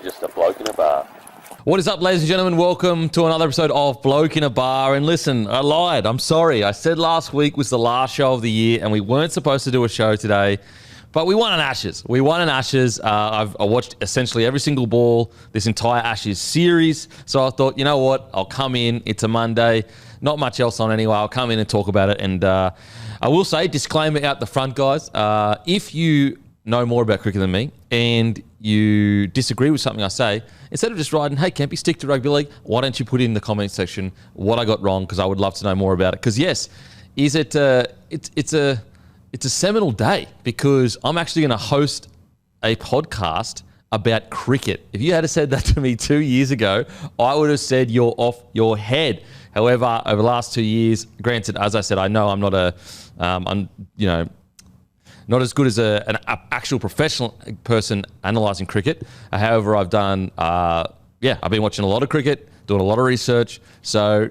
just a bloke in a bar. What is up, ladies and gentlemen? Welcome to another episode of Bloke in a Bar. And listen, I lied. I'm sorry. I said last week was the last show of the year and we weren't supposed to do a show today. But we won an Ashes. We won an Ashes. I watched essentially every single ball, this entire Ashes series. So I thought, you know what? I'll come in. It's a Monday. Not much else on anyway. I'll come in and talk about it. And I will say, disclaimer out the front, guys. If you know more about cricket than me and you disagree with something I say, instead of just writing, hey, Kempy, stick to rugby league, why don't you put in the comment section what I got wrong? Because I would love to know more about it. Because yes, is it? It's a seminal day because I'm actually going to host a podcast about cricket. If you had said that to me 2 years ago, I would have said you're off your head. However, over the last 2 years, granted, as I said, I know I'm not not as good as an actual professional person analysing cricket. However, I've done, I've been watching a lot of cricket, doing a lot of research. So,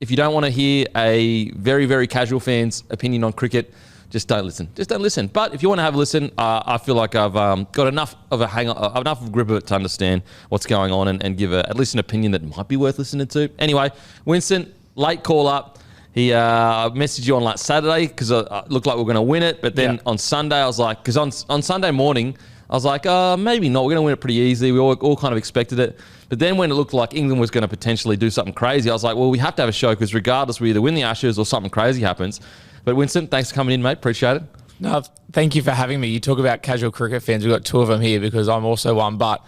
if you don't want to hear a very, very casual fan's opinion on cricket, just don't listen. Just don't listen. But if you want to have a listen, I feel like I've got enough of a grip of it to understand what's going on and give at least an opinion that might be worth listening to. Anyway, Winston, late call up. He messaged you on like Saturday because it looked like we were going to win it. But then on Sunday, I was like, because on Sunday morning, I was like, maybe not. We're going to win it pretty easily. We all kind of expected it. But then when it looked like England was going to potentially do something crazy, I was like, well, we have to have a show because regardless, we either win the Ashes or something crazy happens. But Winston, thanks for coming in, mate. Appreciate it. No, thank you for having me. You talk about casual cricket fans. We've got two of them here because I'm also one. But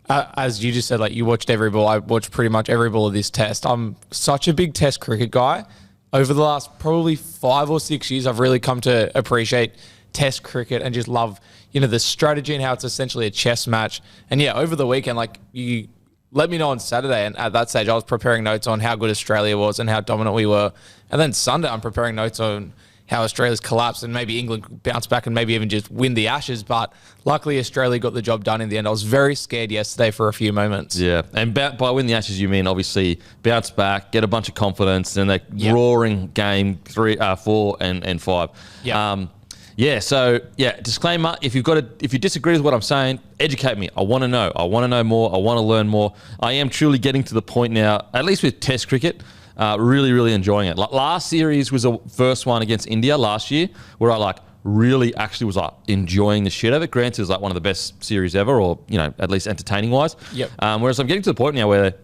as you just said, like you watched every ball. I watched pretty much every ball of this test. I'm such a big test cricket guy. Over the last probably 5 or 6 years, I've really come to appreciate test cricket and just love, the strategy and how it's essentially a chess match. And yeah, over the weekend, like you let me know on Saturday, and at that stage, I was preparing notes on how good Australia was and how dominant we were. And then Sunday, I'm preparing notes on how Australia's collapsed and maybe England bounce back and maybe even just win the Ashes. But luckily, Australia got the job done in the end. I was very scared yesterday for a few moments. Yeah, and by win the Ashes, you mean obviously bounce back, get a bunch of confidence, and a roaring game 3, 4, and 5. Disclaimer: if you disagree with what I'm saying, educate me. I want to know. I want to know more. I want to learn more. I am truly getting to the point now, at least with Test cricket. Really, really enjoying it. Like last series was the first one against India last year where I really actually was enjoying the shit of it. Granted, it was like one of the best series ever, or at least entertaining wise. Yep. Whereas I'm getting to the point now where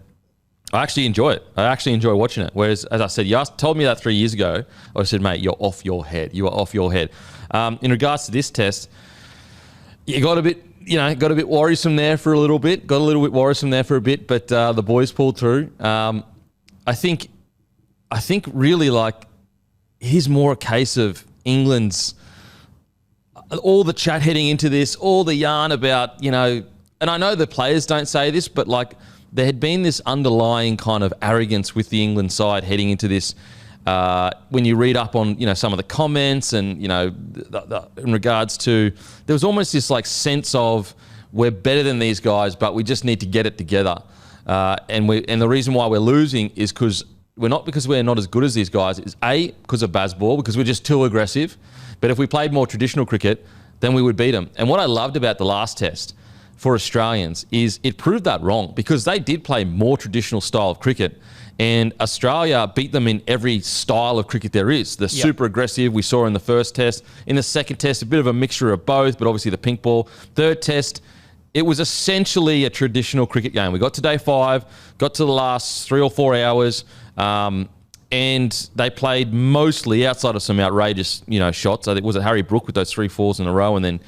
I actually enjoy it. I actually enjoy watching it. Whereas, as I said, told me that 3 years ago. I said, mate, you're off your head. You are off your head. In regards to this test, you got a bit worrisome there for a little bit. Got a little bit worrisome there for a bit, but the boys pulled through. I think really it is more a case of England's all the chat heading into this, all the yarn about, and I know the players don't say this, but there had been this underlying kind of arrogance with the England side heading into this. When you read up on, some of the comments and, in regards to, there was almost this sense of we're better than these guys, but we just need to get it together. And the reason why we're losing is because we're not as good as these guys. It's because of Bazball, because we're just too aggressive. But if we played more traditional cricket, then we would beat them. And what I loved about the last test for Australians is it proved that wrong because they did play more traditional style of cricket. And Australia beat them in every style of cricket there is. The super aggressive we saw in the first test. In the second test, a bit of a mixture of both, but obviously the pink ball. Third test, it was essentially a traditional cricket game. We got to day 5, got to the last 3 or 4 hours, and they played mostly outside of some outrageous, shots. I think was it Harry Brook with those 3 4s in a row, and then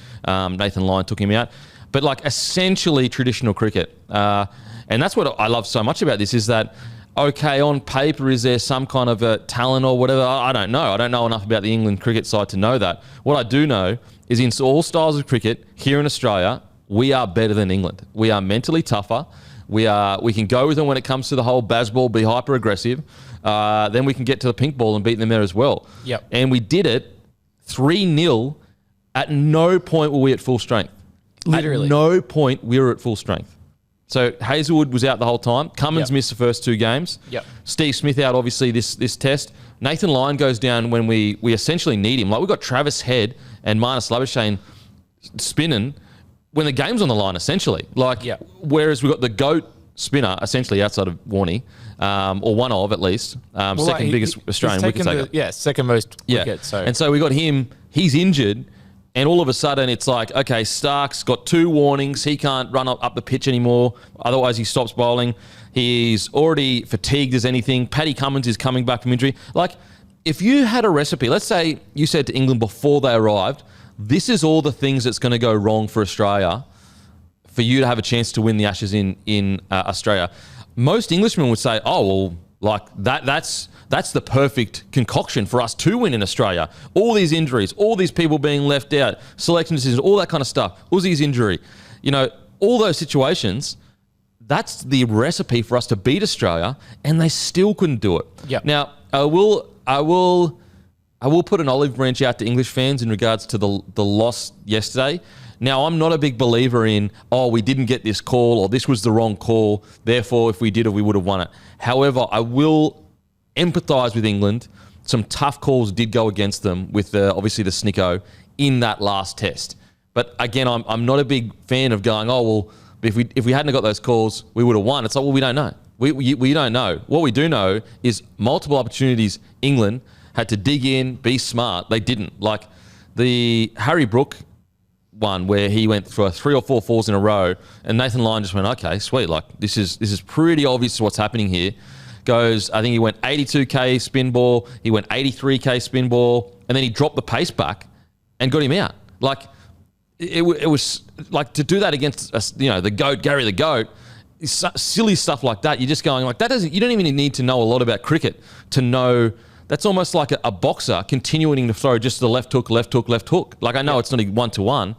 Nathan Lyon took him out. But essentially traditional cricket, and that's what I love so much about this is that. Okay, on paper, is there some kind of a talent or whatever? I don't know. I don't know enough about the England cricket side to know that. What I do know is in all styles of cricket here in Australia, we are better than England. We are mentally tougher. We can go with them when it comes to the whole Bazball, be hyper aggressive. Then we can get to the pink ball and beat them there as well. Yep. And we did it 3-0. At no point were we at full strength. Literally. At no point we were at full strength. So Hazelwood was out the whole time. Cummins missed the first 2 games. Yep. Steve Smith out, obviously, this test. Nathan Lyon goes down when we essentially need him. We've got Travis Head and Marnus spinning. when the game's on the line, essentially. Like, Yeah. whereas we've got the GOAT spinner, essentially outside of Warney, or one of at least, second biggest Australian wicket taker. Second most wickets. And so we got him, he's injured, and all of a sudden it's like, okay, Starc's got 2 warnings. He can't run up the pitch anymore. Otherwise he stops bowling. He's already fatigued as anything. Paddy Cummins is coming back from injury. Like, if you had a recipe, let's say you said to England before they arrived, this is all the things that's going to go wrong for Australia for you to have a chance to win the Ashes in Australia. Most Englishmen would say, oh, well, like that's the perfect concoction for us to win in Australia. All these injuries, all these people being left out, selection decisions, all that kind of stuff. Uzi's injury, all those situations, that's the recipe for us to beat Australia, and they still couldn't do it. Yep. Now, I will put an olive branch out to English fans in regards to the loss yesterday. Now, I'm not a big believer in, we didn't get this call or this was the wrong call, therefore, if we did it, we would have won it. However, I will empathise with England. Some tough calls did go against them with, obviously, the Snicko in that last test. But again, I'm not a big fan of going, if we hadn't got those calls, we would have won. It's like, well, we don't know. We don't know. What we do know is multiple opportunities England had to dig in, be smart. They didn't. Like the Harry Brook one where he went for 3 or 4 fours in a row, and Nathan Lyon just went, okay, sweet. Like this is pretty obvious what's happening here. I think he went 82k spin ball, he went 83k spin ball, and then he dropped the pace back and got him out. Like it was like to do that against the GOAT, Gary the GOAT. Silly stuff like that. You're just going like that doesn't. You don't even need to know a lot about cricket to know. That's almost like a boxer continuing to throw just the left hook, left hook, left hook. Like I know it's not a 1-to-1,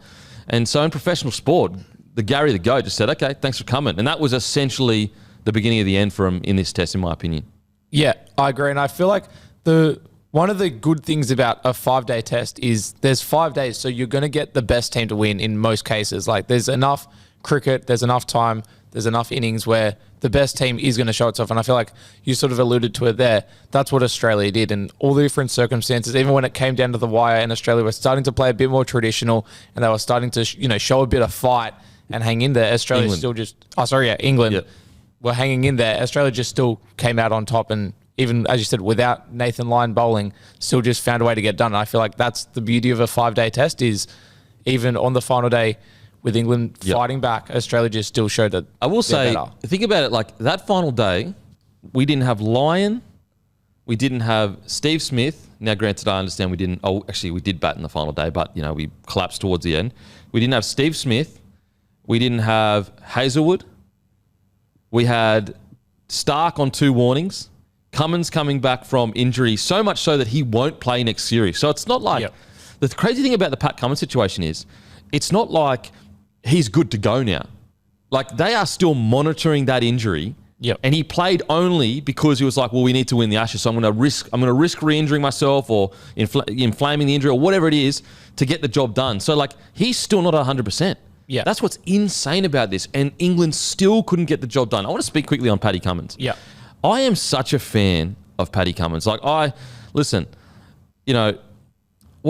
and so in professional sport, the Gary the GOAT just said, "Okay, thanks for coming," and that was essentially the beginning of the end for him in this test, in my opinion. Yeah, I agree, and I feel like one of the good things about a 5-day test is there's 5 days, so you're going to get the best team to win in most cases. Like there's enough cricket, there's enough time, there's enough innings where the best team is going to show itself. And I feel like you sort of alluded to it there. That's what Australia did in all the different circumstances. Even when it came down to the wire and Australia were starting to play a bit more traditional and they were starting to, show a bit of fight and hang in there. England were hanging in there. Australia just still came out on top, and even, as you said, without Nathan Lyon bowling, still just found a way to get done. And I feel like that's the beauty of a 5-day test is even on the final day, with England fighting back, Australia just still showed that. I will say, think about it, like that final day, we didn't have Lyon, we didn't have Steve Smith. Now, granted, I understand we didn't. Oh, actually, we did bat in the final day, but we collapsed towards the end. We didn't have Steve Smith. We didn't have Hazelwood. We had Starc on 2 warnings. Cummins coming back from injury, so much so that he won't play next series. So it's not like the crazy thing about the Pat Cummins situation is, it's not like he's good to go now. Like they are still monitoring that injury. And he played only because he was like, well, we need to win the Ashes, so I'm going to risk re-injuring myself or inflaming the injury or whatever it is to get the job done. So like he's still not 100%. Yeah. That's what's insane about this. And England still couldn't get the job done. I want to speak quickly on Paddy Cummins. Yeah. I am such a fan of Paddy Cummins. Like what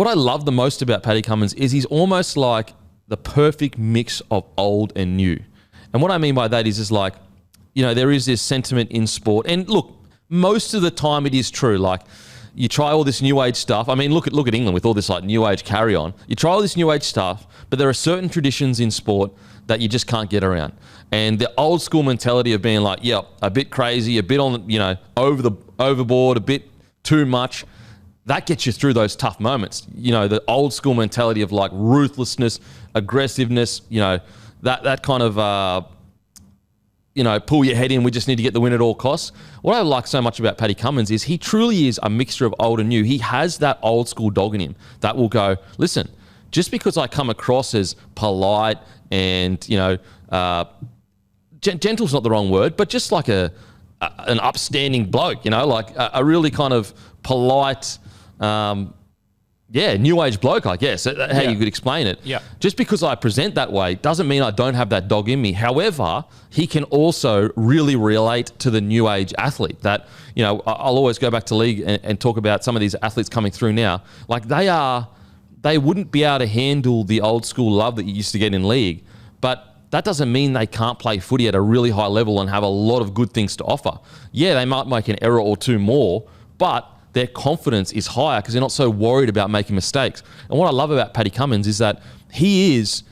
I love the most about Paddy Cummins is he's almost like the perfect mix of old and new. And what I mean by that is just like, there is this sentiment in sport. And look, most of the time it is true. Like you try all this new age stuff. I mean, look at England with all this like new age carry on. You try all this new age stuff, but there are certain traditions in sport that you just can't get around. And the old school mentality of being like, a bit crazy, a bit on, overboard, a bit too much. That gets you through those tough moments. The old school mentality of like ruthlessness, aggressiveness, that kind of, pull your head in, we just need to get the win at all costs. What I like so much about Paddy Cummins is he truly is a mixture of old and new. He has that old school dog in him that will go, listen, just because I come across as polite and, gentle's not the wrong word, but just like an upstanding bloke, like a really kind of polite, new age bloke, I guess, how you could explain it. Yeah. Just because I present that way doesn't mean I don't have that dog in me. However, he can also really relate to the new age athlete that, I'll always go back to league and talk about some of these athletes coming through now. Like they wouldn't be able to handle the old school love that you used to get in league, But that doesn't mean they can't play footy at a really high level and have a lot of good things to offer. Yeah, they might make an error or two more, but their confidence is higher because they're not so worried about making mistakes. And what I love about Paddy Cummins is that he is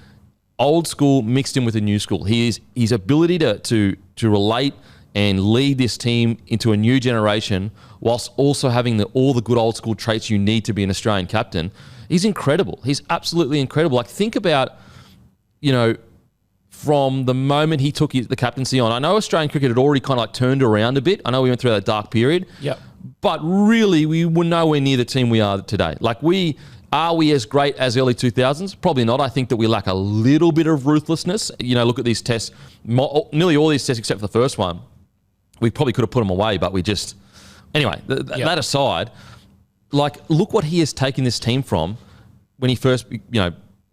old school mixed in with a new school. His ability to relate and lead this team into a new generation whilst also having all the good old school traits you need to be an Australian captain. He's incredible. He's absolutely incredible. Like, think about, from the moment he took the captaincy on. I know Australian cricket had already kind of like turned around a bit. I know we went through that dark period. Yep. But really, we were nowhere near the team we are today. Like, are we as great as early 2000s? Probably not. I think that we lack a little bit of ruthlessness. Look at these tests. Nearly all these tests except for the first one. We probably could have put them away, but we just... Anyway, that aside, look what he has taken this team from when he first,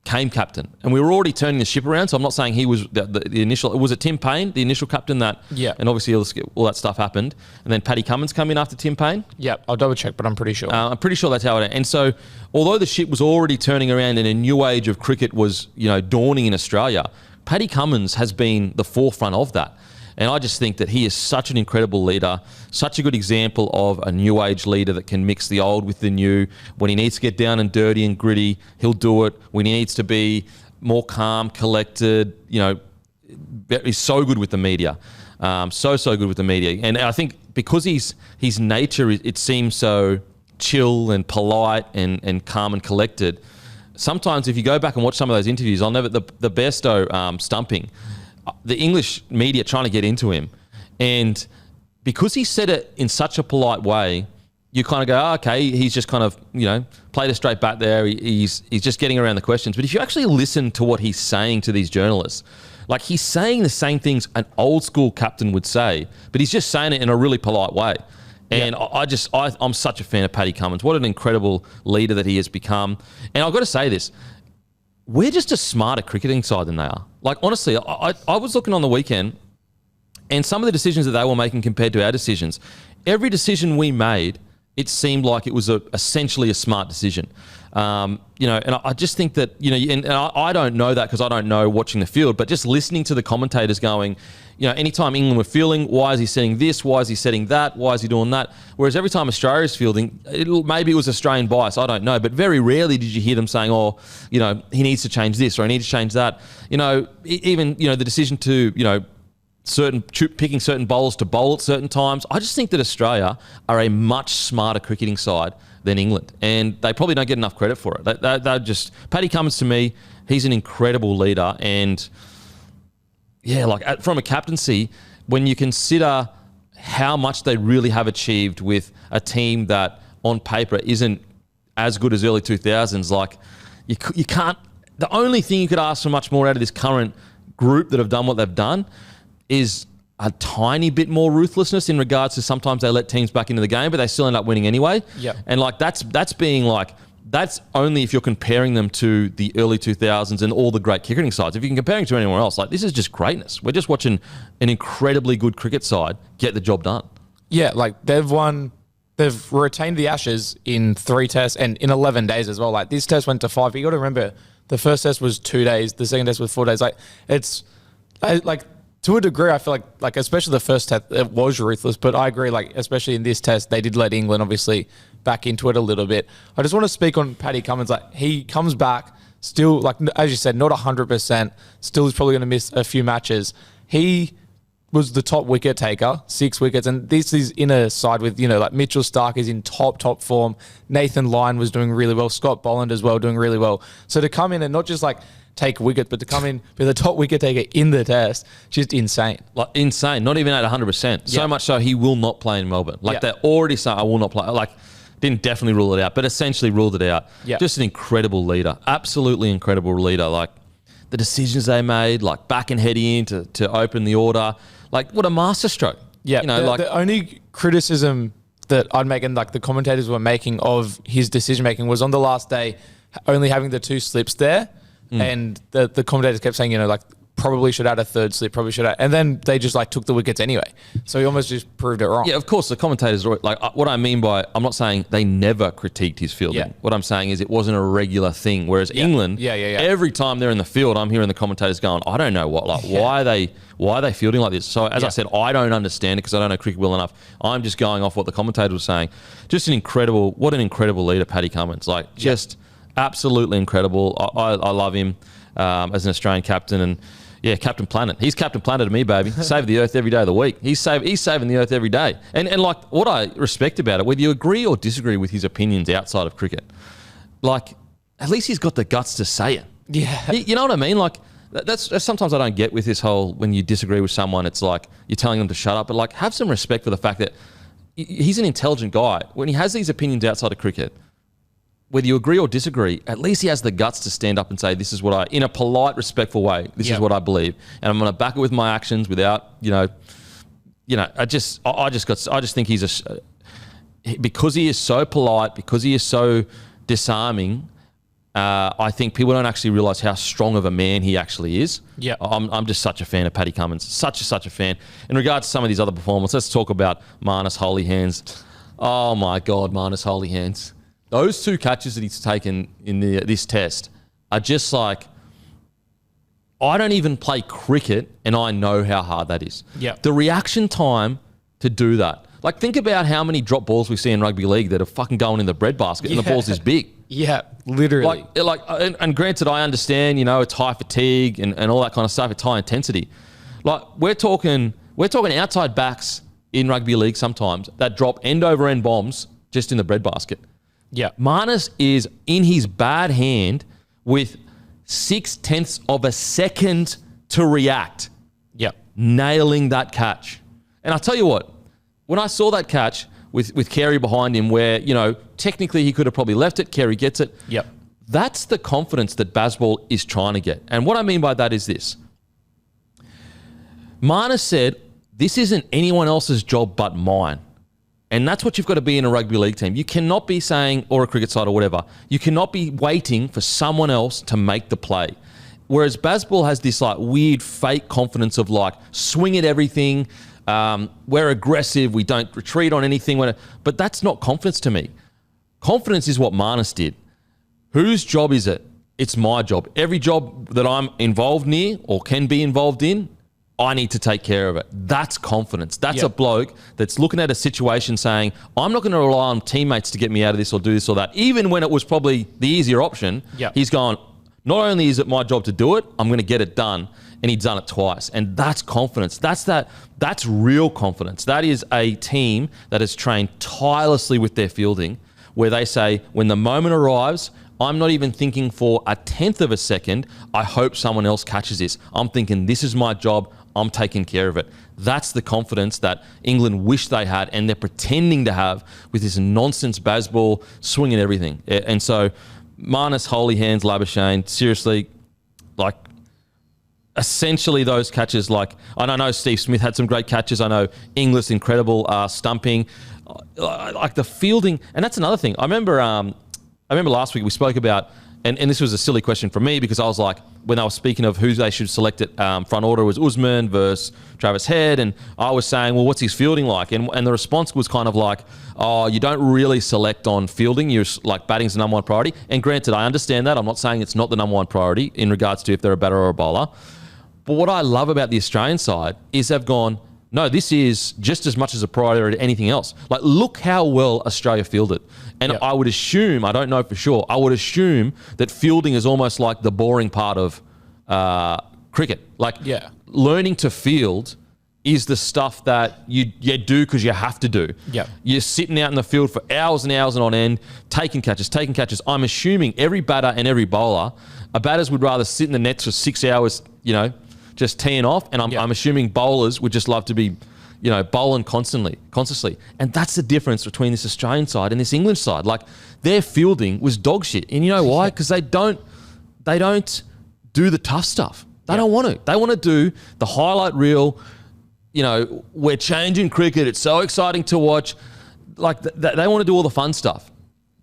came captain. And we were already turning the ship around, so I'm not saying he was the initial... Was it Tim Payne, the initial captain that... Yeah. And obviously all that stuff happened. And then Paddy Cummins come in after Tim Payne. Yeah, I'll double check, but I'm pretty sure. I'm pretty sure that's how it ended. And so, although the ship was already turning around and a new age of cricket was, dawning in Australia, Paddy Cummins has been the forefront of that. And I just think that he is such an incredible leader, such a good example of a new age leader that can mix the old with the new. When he needs to get down and dirty and gritty, he'll do it. When he needs to be more calm, collected, he's so good with the media. So good with the media. And I think because his nature, it seems so chill and polite and calm and collected. Sometimes if you go back and watch some of those interviews, I'll never, the Bairstow stumping, the English media trying to get into him. And because he said it in such a polite way, you kind of go, okay, he's just kind of, played a straight bat there. He's just getting around the questions. But if you actually listen to what he's saying to these journalists, like, he's saying the same things an old school captain would say, but he's just saying it in a really polite way. And I'm such a fan of Paddy Cummins. What an incredible leader that he has become. And I've got to say this, we're just a smarter cricketing side than they are. Like, honestly, I was looking on the weekend and some of the decisions that they were making compared to our decisions, every decision we made, it seemed like it was essentially a smart decision. And I just think that, and I don't know that because I don't know watching the field, but just listening to the commentators going, anytime England were fielding, why is he setting this? Why is he setting that? Why is he doing that? Whereas every time Australia's fielding, maybe it was Australian bias, I don't know, but very rarely did you hear them saying, he needs to change this or I need to change that. Even the decision to, picking certain bowlers to bowl at certain times. I just think that Australia are a much smarter cricketing side than England, and they probably don't get enough credit for it. They're just... Paddy Cummins, to me, he's an incredible leader, and from a captaincy, when you consider how much they really have achieved with a team that on paper isn't as good as early 2000s, you can't... The only thing you could ask for much more out of this current group that have done what they've done is a tiny bit more ruthlessness in regards to sometimes they let teams back into the game, but they still end up winning anyway. Yep. And that's only if you're comparing them to the early 2000s and all the great cricketing sides. If you're comparing to anyone else, this is just greatness. We're just watching an incredibly good cricket side get the job done. Yeah, they've retained the Ashes in 3 tests and in 11 days as well. This test went to 5. But you got to remember, the first test was 2 days, the second test was 4 days. To a degree, I feel like especially the first test, it was ruthless, but I agree, especially in this test, they did let England obviously back into it a little bit. I just want to speak on Paddy Cummins. He comes back still, as you said, not 100%, still is probably going to miss a few matches. He was the top wicket taker, 6 wickets, and this is in a side with, Mitchell Starc is in top form. Nathan Lyon was doing really well. Scott Boland as well, doing really well. So to come in and not just take wicket, but to come in be the top wicket taker in the test, just insane. Insane. Not even at 100%. So much so he will not play in Melbourne. They're already saying, I will not play. Didn't definitely rule it out, but essentially ruled it out. Yeah. Just an incredible leader. Absolutely incredible leader. The decisions they made, back and heading in to open the order. What a masterstroke. Yeah. The only criticism that I'd make and the commentators were making of his decision making was on the last day, only having the 2 slips there. And the commentators kept saying, probably should have had a third slip, probably should have, and then they just like took the wickets anyway. So he almost just proved it wrong. Yeah, of course, the commentators are like, what I mean by, I'm not saying they never critiqued his fielding. Yeah. What I'm saying is it wasn't a regular thing. Whereas England, every time they're in the field, I'm hearing the commentators going, I don't know why are they fielding like this? So as I said, I don't understand it because I don't know cricket well enough. I'm just going off what the commentators were saying. Just what an incredible leader, Paddy Cummins. Like just absolutely incredible. I love him as an Australian captain and. Yeah, Captain Planet. He's Captain Planet to me, baby. Save the Earth every day of the week. He's saving the Earth every day. And like what I respect about it, whether you agree or disagree with his opinions outside of cricket, like at least he's got the guts to say it. Yeah. You know what I mean? Like that's sometimes I don't get with this whole when you disagree with someone, it's like you're telling them to shut up. But like have some respect for the fact that he's an intelligent guy. When he has these opinions outside of cricket, whether you agree or disagree, at least he has the guts to stand up and say, this is what in a polite, respectful way, this is what I believe. And I'm going to back it with my actions without, I just think he's because he is so polite, because he is so disarming, I think people don't actually realise how strong of a man he actually is. Yeah, I'm just such a fan of Paddy Cummins, such a fan. In regards to some of these other performances, let's talk about Marnus Holy Hands. Oh my God, Marnus Holy Hands. Those two catches that he's taken in this test are just like, I don't even play cricket and I know how hard that is. Yeah. The reaction time to do that. Like think about how many drop balls we see in rugby league that are fucking going in the breadbasket and the ball's this big. Yeah, literally. And granted, I understand, it's high fatigue and all that kind of stuff. It's high intensity. Like we're talking outside backs in rugby league sometimes that drop end over end bombs just in the breadbasket. Yeah. Marnus is in his bad hand with 0.6 of a second to react. Yeah. Nailing that catch. And I'll tell you what, when I saw that catch with Carey behind him where, technically he could have probably left it, Carey gets it. Yep. That's the confidence that Bazball is trying to get. And what I mean by that is this. Marnus said, this isn't anyone else's job but mine. And that's what you've got to be in a rugby league team. You cannot be saying, or a cricket side or whatever, you cannot be waiting for someone else to make the play. Whereas Bazball has this like weird fake confidence of like swing at everything. We're aggressive. We don't retreat on anything. But that's not confidence to me. Confidence is what Marnus did. Whose job is it? It's my job. Every job that I'm involved near or can be involved in, I need to take care of it. That's confidence. That's a bloke that's looking at a situation saying, I'm not going to rely on teammates to get me out of this or do this or that. Even when it was probably the easier option, he's gone, not only is it my job to do it, I'm going to get it done. And he's done it twice. And that's confidence. That's real confidence. That is a team that has trained tirelessly with their fielding where they say, when the moment arrives, I'm not even thinking for 1/10 of a second, I hope someone else catches this. I'm thinking, this is my job. I'm taking care of it. That's the confidence that England wish they had and they're pretending to have with this nonsense Bazball swinging everything. And so Marnus, Holy Hands, Labuschagne, seriously, like essentially those catches, like I know Steve Smith had some great catches. I know Inglis, incredible stumping. Like the fielding, and that's another thing. I remember last week we spoke about, and this was a silly question for me because I was like, when I was speaking of who they should select at front order was Usman versus Travis Head, and I was saying, well, what's his fielding like? And the response was kind of like, oh, you don't really select on fielding. You're like batting's the number one priority. And granted, I understand that. I'm not saying it's not the number one priority in regards to if they're a batter or a bowler. But what I love about the Australian side is they've gone, no, this is just as much as a priority to anything else. Like, look how well Australia fielded. And I would assume, I don't know for sure, I would assume that fielding is almost like the boring part of cricket. Like, learning to field is the stuff that you do because you have to do. Yeah. You're sitting out in the field for hours and hours and on end, taking catches. I'm assuming every batter and every bowler, batters would rather sit in the nets for 6 hours, just teeing off, and I'm assuming bowlers would just love to be, bowling constantly. And that's the difference between this Australian side and this English side. Like, their fielding was dog shit. And you know why? Because they don't do the tough stuff. They don't want to. They want to do the highlight reel, we're changing cricket. It's so exciting to watch. Like, they want to do all the fun stuff.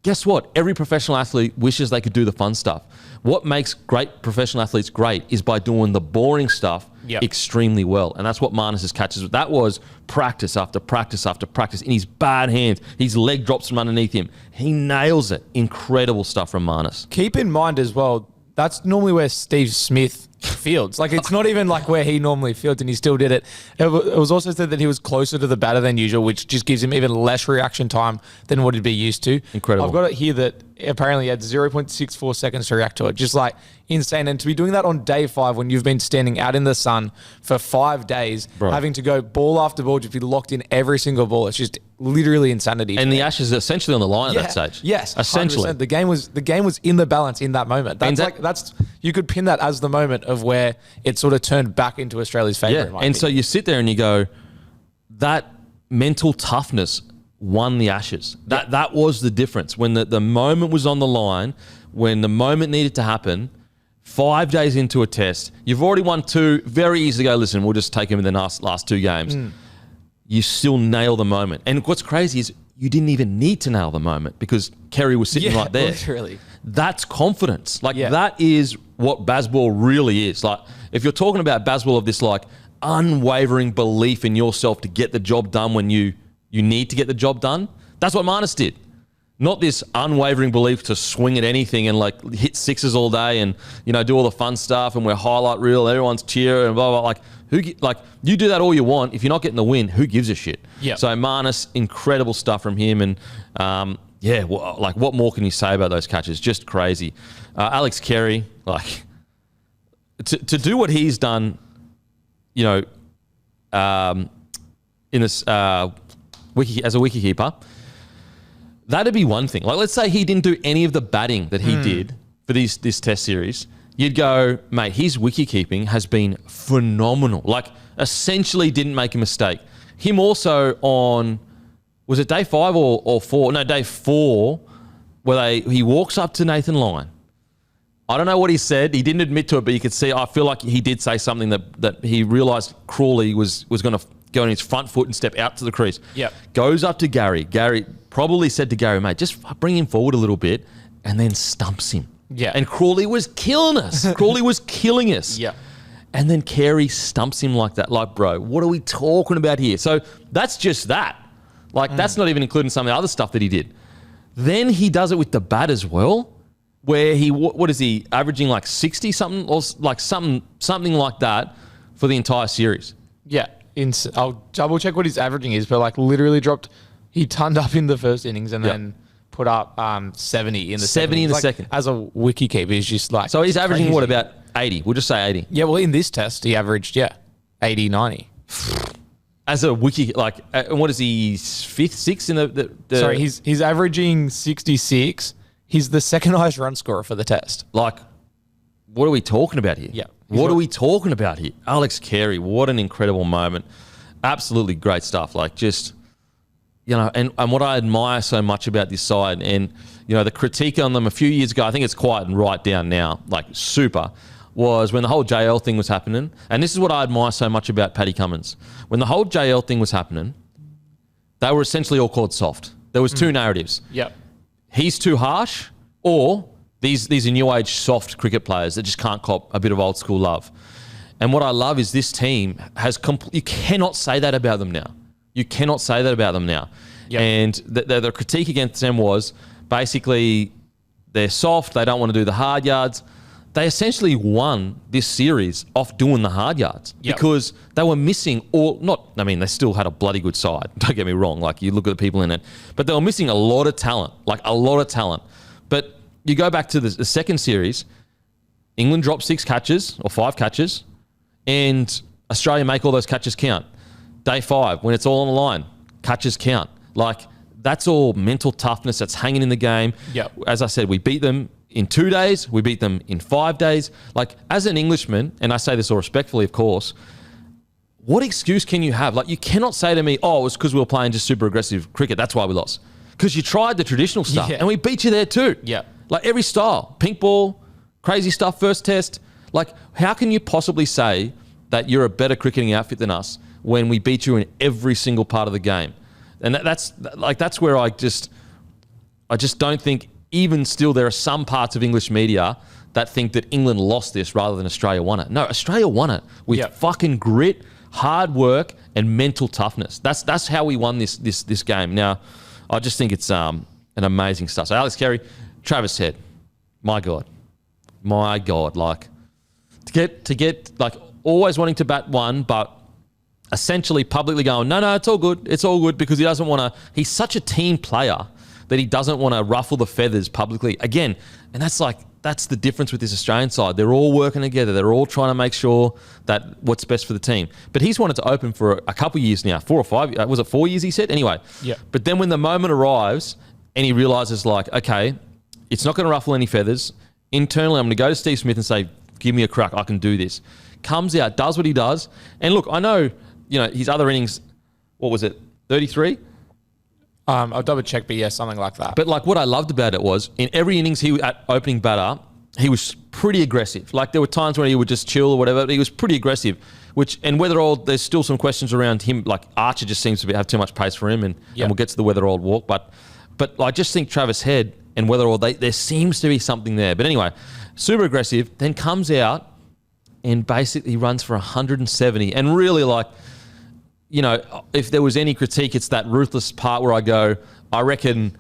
guess what? Every professional athlete wishes they could do the fun stuff. What makes great professional athletes great is by doing the boring stuff extremely well. And that's what Marnus' catches. That was practice after practice after practice in his bad hands. His leg drops from underneath him. He nails it. Incredible stuff from Marnus. Keep in mind as well, that's normally where Steve Smith fields. Like, it's not even like where he normally fields, and he still did it. It was also said that he was closer to the batter than usual, which just gives him even less reaction time than what he'd be used to. Incredible. I've got it here that apparently he had 0.64 seconds to react to it. Just like insane. And to be doing that on day 5 when you've been standing out in the sun for 5 days, having to go ball after ball, just be locked in every single ball. It's just literally insanity. And the Ashes are essentially on the line at that stage. Yes, essentially. 100%. The game was in the balance in that moment. That's you could pin that as the moment of where it sort of turned back into Australia's favour. Yeah, and so you sit there and you go, that mental toughness won the Ashes. That was the difference. When the moment was on the line, when the moment needed to happen, 5 days into a test, you've already won 2, very easy to go, listen, we'll just take him in the last 2 games. You still nail the moment. And what's crazy is you didn't even need to nail the moment because Carey was sitting right there. Literally. That's confidence. That is what Bazball really is. Like, if you're talking about Bazball of this like unwavering belief in yourself to get the job done when you need to get the job done, that's what Marnus did. Not this unwavering belief to swing at anything and like hit sixes all day and, you know, do all the fun stuff and we're highlight reel, everyone's cheering and blah, blah, blah. You do that all you want. If you're not getting the win, who gives a shit? Yeah. So Marnus, incredible stuff from him. And what more can you say about those catches? Just crazy. Alex Carey, to do what he's done, you know, in this as a wicketkeeper, that'd be one thing. Like, let's say he didn't do any of the batting that he did for this test series. You'd go, mate, his wicketkeeping has been phenomenal. Like, essentially didn't make a mistake. Him also on, was it day 5 or 4? No, day 4, where he walks up to Nathan Lyon. I don't know what he said. He didn't admit to it, but you could see, I feel like he did say something that he realised Crawley was going to go on his front foot and step out to the crease. Yep. Goes up to Gary. Gary probably said to Gary, mate, just bring him forward a little bit, and then stumps him. Yeah. And Crawley was killing us. Crawley was killing us. Yeah. And then Carey stumps him like that. Like, bro, what are we talking about here? So that's just that. Like, that's not even including some of the other stuff that he did. Then he does it with the bat as well, where what is he, averaging like 60 something or like something like that for the entire series. Yeah. I'll double check what his averaging is, but like literally he turned up in the first innings and then put up 70 in the 70 in the second. As a wicketkeeper, he's just like... So he's averaging crazy. what, about 80? We'll just say 80. Yeah, well, in this test, he averaged, 80, 90. As a wiki, like, what is he, 5th, 6th in the... Sorry, he's averaging 66. He's the second highest run scorer for the test. Like, what are we talking about here? Yeah. What are we talking about here? Alex Carey, what an incredible moment. Absolutely great stuff. Like, just... You know, and what I admire so much about this side, and, you know, the critique on them a few years ago, I think it's quiet and right down now, like super, was when the whole JL thing was happening. And this is what I admire so much about Paddy Cummins. When the whole JL thing was happening, they were essentially all called soft. There was 2 narratives. Yep. He's too harsh, or these are new age soft cricket players that just can't cop a bit of old school love. And what I love is this team has you cannot say that about them now. You cannot say that about them now. Yep. And the critique against them was basically they're soft, they don't want to do the hard yards. They essentially won this series off doing the hard yards because they were missing they still had a bloody good side. Don't get me wrong. Like, you look at the people in it, but they were missing a lot of talent, But you go back to the second series, England dropped 6 catches or 5 catches, and Australia make all those catches count. Day 5, when it's all on the line, catches count. Like, that's all mental toughness that's hanging in the game. Yep. As I said, we beat them in 2 days. We beat them in 5 days. Like, as an Englishman, and I say this all respectfully, of course, what excuse can you have? Like, you cannot say to me, oh, it was because we were playing just super aggressive cricket. That's why we lost. Because you tried the traditional stuff, and we beat you there too. Yeah. Like, every style. Pink ball, crazy stuff, first test. Like, how can you possibly say that you're a better cricketing outfit than us when we beat you in every single part of the game? And that's where I I just don't think, even still, there are some parts of English media that think that England lost this rather than Australia won it. No, Australia won it with fucking grit, hard work, and mental toughness. That's how we won this game. Now, I just think it's an amazing stuff. So Alex Carey, Travis Head, my God, like to get like always wanting to bat one, but essentially publicly going, no, it's all good because he doesn't want to. He's such a team player that he doesn't want to ruffle the feathers publicly again, and that's the difference with this Australian side. They're all working together. They're all trying to make sure that what's best for the team. But he's wanted to open for a couple of years now, 4 or 5. Was it 4 years? He said anyway. Yeah. But then when the moment arrives and he realizes like, okay, it's not going to ruffle any feathers. Internally, I'm going to go to Steve Smith and say, give me a crack. I can do this. Comes out, does what he does, and look, I know. His other innings, what was it, 33? I'll double check, but yeah, something like that. But like what I loved about it was in every innings he at opening batter, he was pretty aggressive. Like there were times when he would just chill or whatever, but he was pretty aggressive. And Weatherald, there's still some questions around him. Like Archer just seems to have too much pace for him, and we'll get to the Weatherald walk. But I just think Travis Head and Weatherald, there seems to be something there. But anyway, super aggressive, then comes out and basically runs for 170, and really like. If there was any critique, it's that ruthless part where I go, I reckon,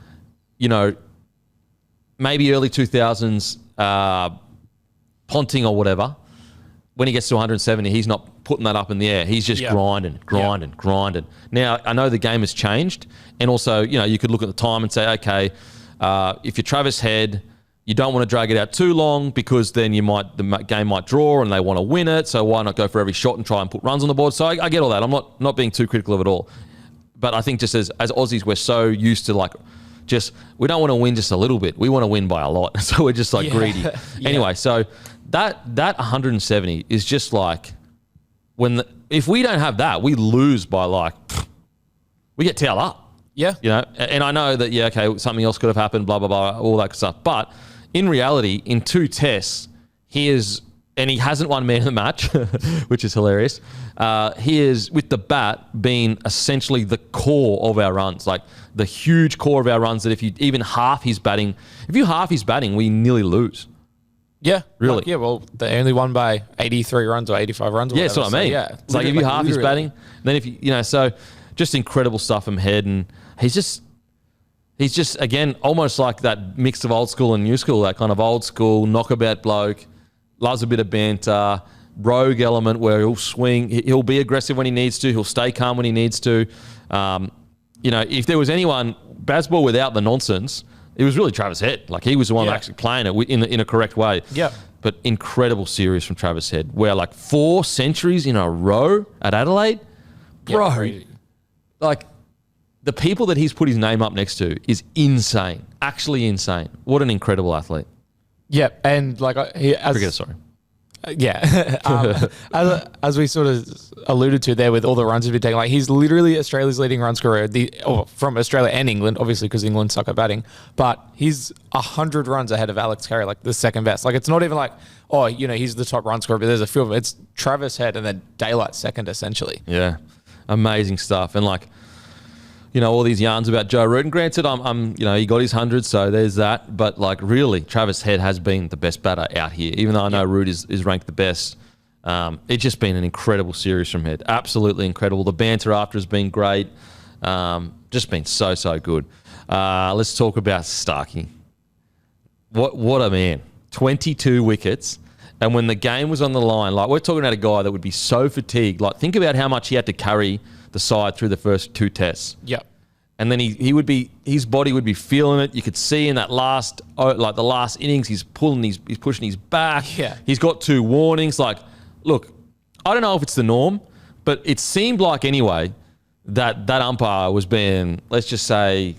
maybe early 2000s, Ponting or whatever, when he gets to 170, he's not putting that up in the air. He's just grinding. Now, I know the game has changed. And also, you could look at the time and say, okay, if you're Travis Head, you don't want to drag it out too long because then the game might draw and they want to win it. So why not go for every shot and try and put runs on the board? So I get all that. I'm not being too critical of it all. But I think just as Aussies, we're so used to like we don't want to win just a little bit. We want to win by a lot. So we're just like greedy. Anyway, so that 170 is just like if we don't have that, we lose by like we get tailed up. Yeah. And I know that, okay, something else could have happened, blah, blah, blah, all that stuff. But in reality, in 2 tests, he hasn't won man of the match, which is hilarious. He is, with the bat, been essentially the core of our runs, like the huge core of our runs that if you even half his batting, we nearly lose. Yeah. Really? Well, they only won by 83 runs or 85 runs or whatever. That's what I mean. So, it's like if you half his batting, then if you, so just incredible stuff from Head, and he's just again almost like that mix of old school and new school, that kind of old school knockabout bloke, loves a bit of banter, rogue element where he'll swing, he'll be aggressive when he needs to, he'll stay calm when he needs to. If there was anyone, Bazball without the nonsense, it was really Travis Head. Like he was the one actually playing it in a correct way. Yeah. But incredible series from Travis Head, where like 4 centuries in a row at Adelaide, bro. Like, the people that he's put his name up next to is insane. Actually insane. What an incredible athlete. Yeah, and like cricketer, sorry. As we sort of alluded to there with all the runs he's been taking, like he's literally Australia's leading run scorer from Australia and England, obviously because England suck at batting, but he's 100 runs ahead of Alex Carey, like the second best. Like it's not even like, he's the top run scorer, but there's a few of them. It's Travis Head and then Daylight second, essentially. Yeah, amazing stuff. And like, all these yarns about Joe Root. And granted, he got his 100, so there's that. But like, really, Travis Head has been the best batter out here. Even though I know Root is ranked the best, it's just been an incredible series from Head. Absolutely incredible. The banter after has been great. Just been so good. Let's talk about Starkey. What a man! 22 wickets. And when the game was on the line, like we're talking about a guy that would be so fatigued. Like think about how much he had to carry the side through the first 2 tests. Yep. And then his body would be feeling it. You could see in that the last innings, he's pushing his back. Yeah. He's got 2 warnings. Like, look, I don't know if it's the norm, but it seemed like anyway that umpire was being, let's just say,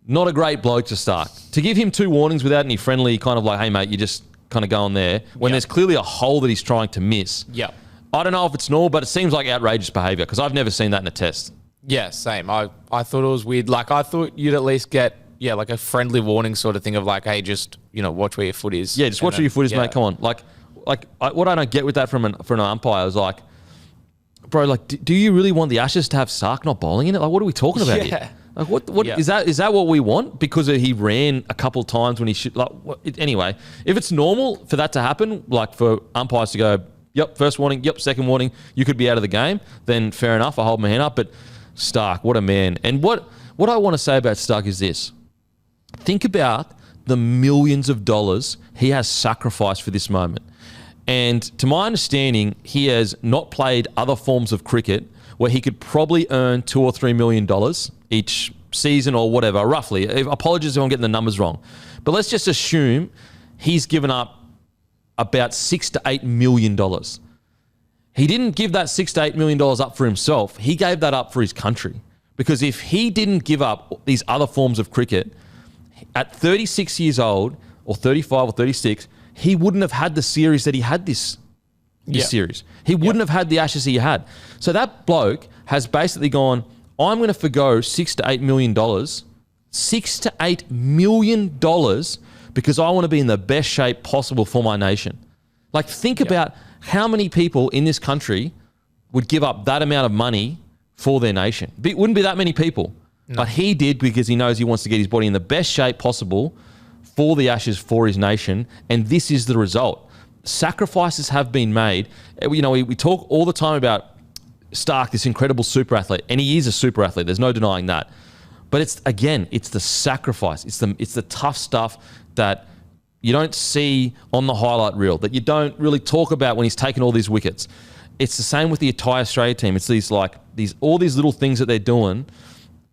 not a great bloke to start. To give him 2 warnings without any friendly kind of like, hey mate, you just kind of going there when there's clearly a hole that he's trying to miss. Yeah. I don't know if it's normal, but it seems like outrageous behaviour because I've never seen that in a test. Yeah, same. I thought it was weird. Like I thought you'd at least get like a friendly warning sort of thing of like, hey, just watch where your foot is. Yeah, just watch where your foot is, mate. Come on. Like what I don't get with that from an umpire is like, bro, like, do you really want the Ashes to have Starc not bowling in it? Like, what are we talking about here? Like what is that? Is that what we want? Because he ran a couple of times when he should. Like anyway, if it's normal for that to happen, like for umpires to go, yep, first warning, yep, second warning, you could be out of the game, then fair enough. I hold my hand up. But Starc, what a man! And what I want to say about Starc is this: think about the millions of dollars he has sacrificed for this moment. And to my understanding, he has not played other forms of cricket where he could probably earn $2 or $3 million each season or whatever, roughly. Apologies if I'm getting the numbers wrong. But let's just assume he's given up about $6 to $8 million. He didn't give that $6 to $8 million up for himself. He gave that up for his country. Because if he didn't give up these other forms of cricket, at 36 years old, or 35 or 36, he wouldn't have had the series that he had this series. He wouldn't have had the Ashes he had. So that bloke has basically gone, I'm going to forgo $6 to $8 million, $6 to $8 million because I want to be in the best shape possible for my nation. Like, think about how many people in this country would give up that amount of money for their nation. It wouldn't be that many people. No. But he did because he knows he wants to get his body in the best shape possible for the Ashes, for his nation, and this is the result. Sacrifices have been made. You know, we talk all the time about Starc, this incredible super athlete, and he is a super athlete. There's no denying that. But it's the sacrifice. It's the tough stuff that you don't see on the highlight reel, that you don't really talk about when he's taken all these wickets. It's the same with the entire Australia team. It's all these little things that they're doing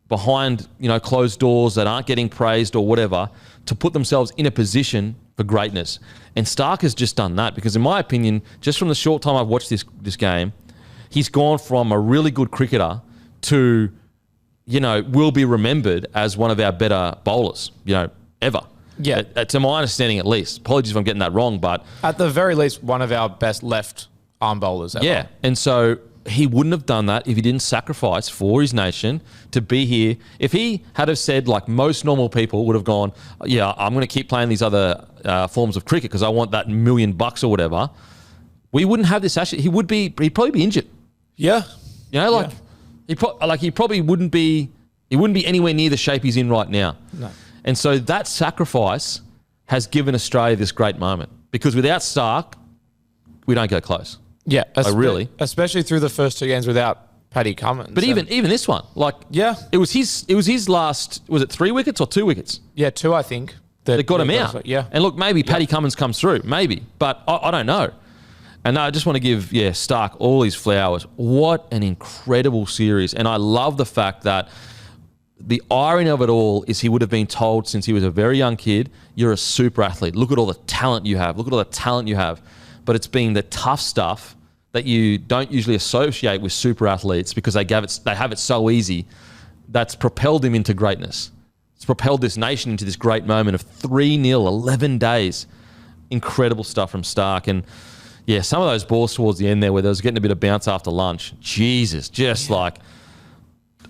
behind, closed doors that aren't getting praised or whatever, to put themselves in a position for greatness. And Starc has just done that because, in my opinion, just from the short time I've watched this game, he's gone from a really good cricketer to, will be remembered as one of our better bowlers, ever. Yeah. To my understanding, at least. Apologies if I'm getting that wrong, but... At the very least, one of our best left arm bowlers ever. Yeah, and so he wouldn't have done that if he didn't sacrifice for his nation to be here. If he had have said, like most normal people would have gone, yeah, I'm going to keep playing these other forms of cricket because I want that $1 million or whatever, we wouldn't have this. Actually, he'd probably be injured. Yeah. He probably wouldn't be anywhere near the shape he's in right now. No. And so that sacrifice has given Australia this great moment, because without Starc, we don't go close. Yeah, really, especially through the first two games without Paddy Cummins. But even this one, it was his last. Was it 3 wickets or 2 wickets? Yeah, 2, I think. That got him out. Yeah, and look, maybe Paddy Cummins comes through, maybe, but I don't know. And I just want to give Starc all his flowers. What an incredible series, and I love the fact that the irony of it all is he would have been told since he was a very young kid, you're a super athlete. Look at all the talent you have. Look at all the talent you have. But it's been the tough stuff that you don't usually associate with super athletes because they have it so easy, that's propelled him into greatness. It's propelled this nation into this great moment of 3-0, 11 days. Incredible stuff from Starc. And yeah, some of those balls towards the end there where they was getting a bit of bounce after lunch. Jesus,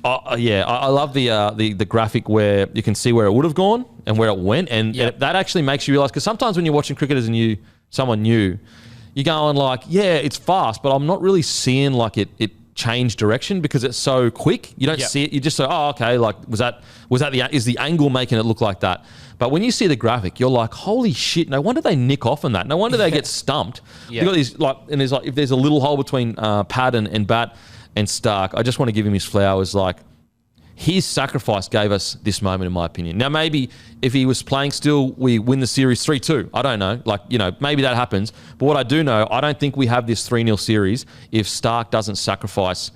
I love the graphic where you can see where it would have gone and where it went. And that actually makes you realise, because sometimes when you're watching cricketers and someone new, you're going like, yeah, it's fast, but I'm not really seeing like it change direction because it's so quick. You don't see it. You just say, oh, okay, like is the angle making it look like that? But when you see the graphic, you're like, holy shit, no wonder they nick off on that. No wonder they get stumped. You got these and there's if there's a little hole between pad and bat and Starc, I just want to give him his flowers. Like, his sacrifice gave us this moment, in my opinion. Now, maybe if he was playing still, we win the series 3-2. I don't know. Maybe that happens. But what I do know, I don't think we have this 3-0 series if Starc doesn't sacrifice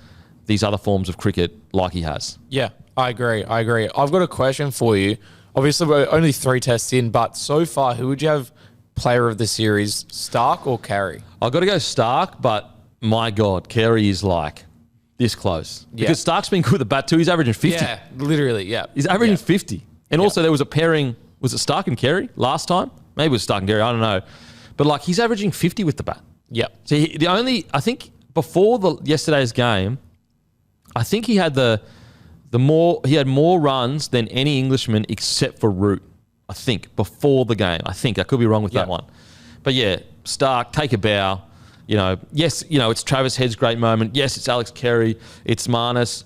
these other forms of cricket like he has. Yeah, I agree. I've got a question for you. Obviously, we're only 3 tests in, but so far, who would you have player of the series, Starc or Carey? I've got to go Starc, but my God, Carey is like this close. Yeah. Because Starc's been good with the bat too. He's averaging 50. Yeah, literally, yeah. He's averaging 50. And also there was a pairing, was it Starc and Carey last time? Maybe it was Starc and Carey, I don't know. But he's averaging 50 with the bat. Yeah. So I think before yesterday's game, I think he had he had more runs than any Englishman except for Root. I think before the game. I could be wrong with that one. But yeah, Starc, take a bow. Yes, it's Travis Head's great moment. Yes, it's Alex Carey. It's Marnus.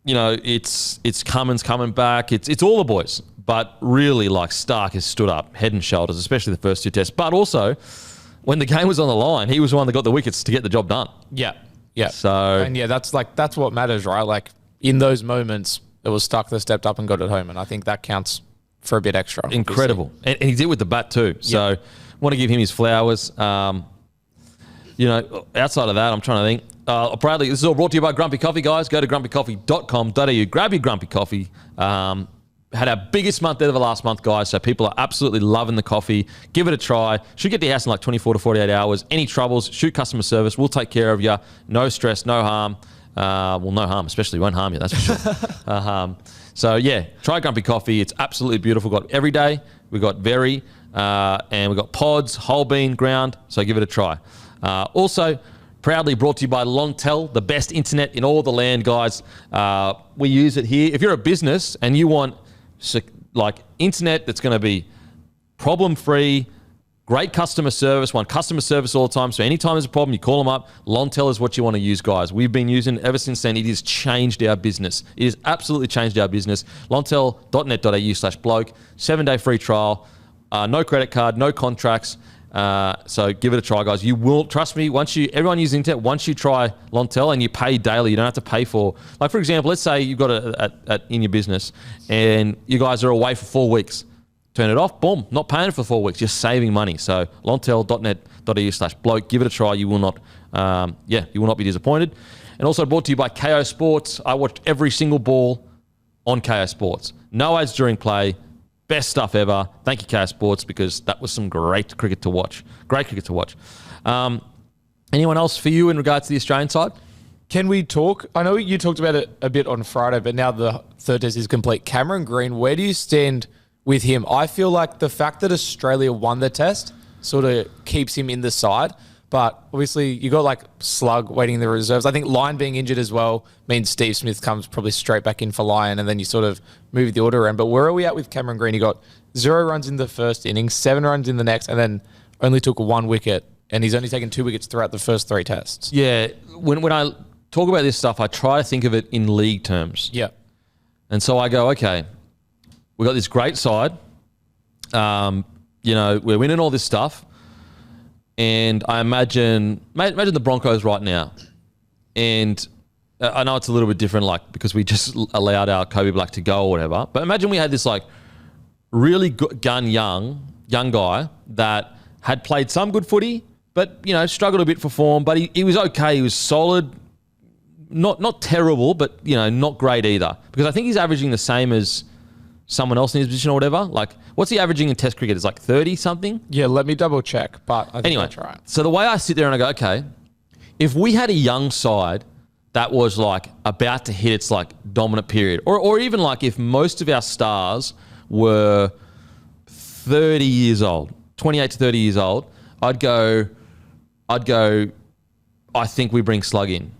it's Cummins coming back. It's all the boys. But really, like, Starc has stood up head and shoulders, especially the first two tests. But also, when the game was on the line, he was the one that got the wickets to get the job done. Yeah. Yeah. So, and that's what matters, right? Like, in those moments, it was Starc that stepped up and got it home. And I think that counts for a bit extra. Incredible. And he did with the bat too. So, want to give him his flowers. Outside of that, I'm trying to think. Bradley, this is all brought to you by Grumpy Coffee, guys. Go to grumpycoffee.com.au. Grab your Grumpy Coffee. Had our biggest month ever last month, guys. So people are absolutely loving the coffee. Give it a try. Should get to your house in like 24 to 48 hours. Any troubles, shoot customer service. We'll take care of you. No stress, no harm. No harm, especially won't harm you, that's for sure. So, yeah, try Grumpy Coffee. It's absolutely beautiful. Got every day. We've got Very, and we've got pods, whole bean, ground. So give it a try. Also, proudly brought to you by Longtel, the best internet in all the land, guys. We use it here. If you're a business and you want internet that's going to be problem-free, great customer service, want customer service all the time. So anytime there's a problem, you call them up. Longtel is what you want to use, guys. We've been using it ever since then. It has changed our business. It has absolutely changed our business. Longtel.net.au/bloke. 7-day free trial. No credit card, no contracts. So give it a try, guys. You will, trust me, everyone uses internet, once you try Longtel and you pay daily, you don't have to pay for, like, for example, let's say you've got in your business and you guys are away for 4 weeks. Turn it off, boom, not paying for 4 weeks, you're saving money. So longtel.net.au/bloke, give it a try. You will not be disappointed. And also brought to you by KO Sports. I watched every single ball on KO Sports. No ads during play. Best stuff ever. Thank you, KO Sports, because that was some great cricket to watch. Great cricket to watch. Anyone else for you in regards to the Australian side? Can we talk? I know you talked about it a bit on Friday, but now the third test is complete. Cameron Green, where do you stand with him? I feel like the fact that Australia won the test sort of keeps him in the side. But obviously, you got like Slug waiting in the reserves. I think Lyon being injured as well means Steve Smith comes probably straight back in for Lyon, and then you sort of move the order around. But where are we at with Cameron Green? He got 0 runs in the first innings, 7 runs in the next, and then only took 1 wicket. And he's only taken 2 wickets throughout the first 3 tests. Yeah, when I talk about this stuff, I try to think of it in league terms. Yeah. And so I go, okay, we got this great side. We're winning all this stuff. And I imagine the Broncos right now. And I know it's a little bit different, like, because we just allowed our Kobe Black to go or whatever. But imagine we had this, like, really good young guy that had played some good footy, but, struggled a bit for form. But he was okay. He was solid. Not terrible, but, not great either. Because I think he's averaging the same as someone else in his position or whatever. Like, what's he averaging in Test cricket? It's like 30-something? Yeah, let me double check, but I think anyway, that's right. So the way I sit there and I go, okay, if we had a young side that was like about to hit its like dominant period, or even like if most of our stars were 30 years old, 28 to 30 years old, I'd go, I think we bring Slug in.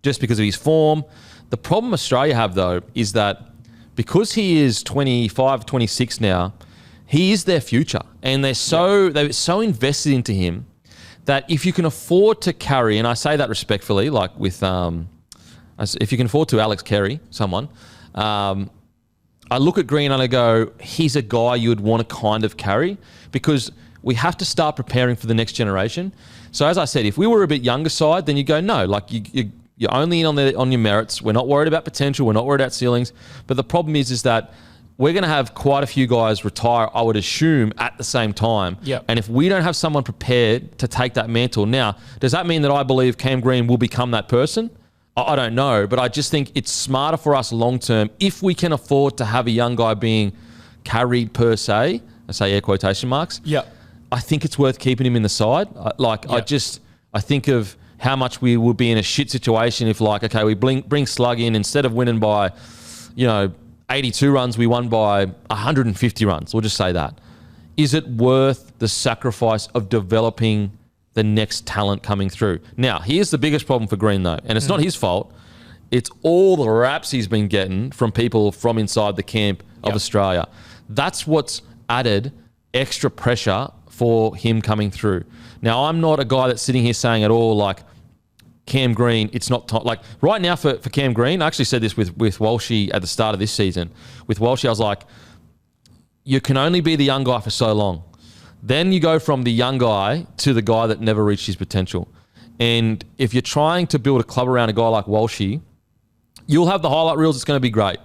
Just because of his form. The problem Australia have though is that because he is 25, 26 now, he is their future. And they're so invested into him that if you can afford to carry, and I say that respectfully, like with, if you can afford to Alex Carey, someone, I look at Green and I go, he's a guy you would want to kind of carry because we have to start preparing for the next generation. So as I said, if we were a bit younger side, then you go, no, like you're only in on your merits. We're not worried about potential. We're not worried about ceilings. But the problem is that we're going to have quite a few guys retire, I would assume, at the same time. Yep. And if we don't have someone prepared to take that mantle, now, does that mean that I believe Cam Green will become that person? I don't know. But I just think it's smarter for us long-term if we can afford to have a young guy being carried per se. I say air quotation marks. Yeah. I think it's worth keeping him in the side. I think of how much we would be in a shit situation if, like, okay, we bring Slug in, instead of winning by, 82 runs, we won by 150 runs. We'll just say that. Is it worth the sacrifice of developing the next talent coming through? Now, here's the biggest problem for Green, though, and it's not his fault. It's all the raps he's been getting from people from inside the camp of Australia. That's what's added extra pressure for him coming through. Now, I'm not a guy that's sitting here saying at all, like, Cam Green, it's not time. Like right now for Cam Green, I actually said this with Walshy at the start of this season. With Walshy, I was like, you can only be the young guy for so long. Then you go from the young guy to the guy that never reached his potential. And if you're trying to build a club around a guy like Walshy, you'll have the highlight reels. It's going to be great.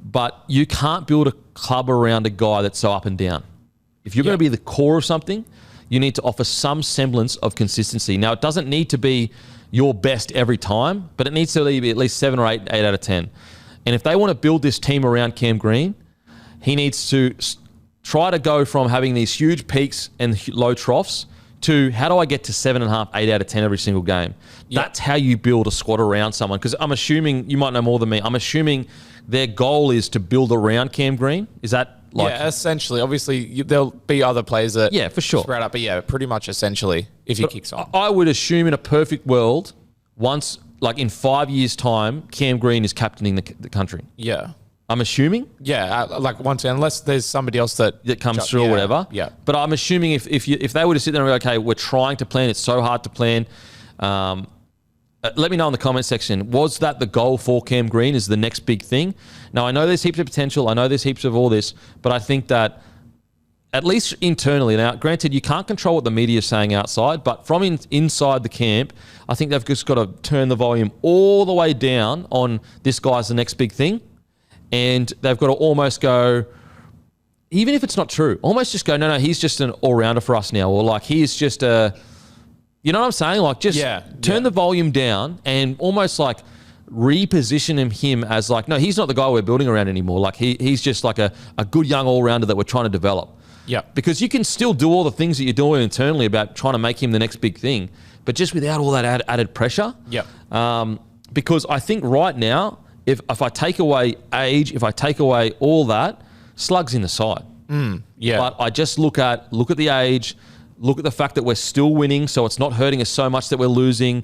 But you can't build a club around a guy that's so up and down. If you're going to be the core of something, you need to offer some semblance of consistency. Now, it doesn't need to be your best every time, but it needs to be at least 7 or 8 out of 10. And if they want to build this team around Cam Green, he needs to try to go from having these huge peaks and low troughs to how do I get to 7.5, 8 out of 10 every single game? Yep. That's how you build a squad around someone. Because I'm assuming, you might know more than me, I'm assuming their goal is to build around Cam Green. Is that like... Yeah, essentially. Obviously, there'll be other players that... Yeah, for sure. Spread out, but yeah, pretty much essentially, if he kicks on. I would assume in a perfect world, once, like in 5 years' time, Cam Green is captaining the country. Yeah. I'm assuming. Yeah, like once again, unless there's somebody else that comes through or whatever. Yeah. But I'm assuming if they were to sit there and go, okay, we're trying to plan, it's so hard to plan. Let me know in the comment section. Was that the goal for Cam Green? Is the next big thing? Now I know there's heaps of potential. I know there's heaps of all this, but I think that at least internally. Now, granted, you can't control what the media is saying outside, but from inside the camp, I think they've just got to turn the volume all the way down on this guy's the next big thing. And they've got to almost go, even if it's not true, almost just go, no, he's just an all-rounder for us now. Or like, he's just a, you know what I'm saying? Like, just turn the volume down and almost like reposition him as like, no, he's not the guy we're building around anymore. Like, he's just like a good young all-rounder that we're trying to develop. Yeah. Because you can still do all the things that you're doing internally about trying to make him the next big thing, but just without all that added pressure. Yeah. Because I think right now, if I take away age, if I take away all that, Slug's in the side. Yeah. But I just look at the age, look at the fact that we're still winning, so it's not hurting us so much that we're losing.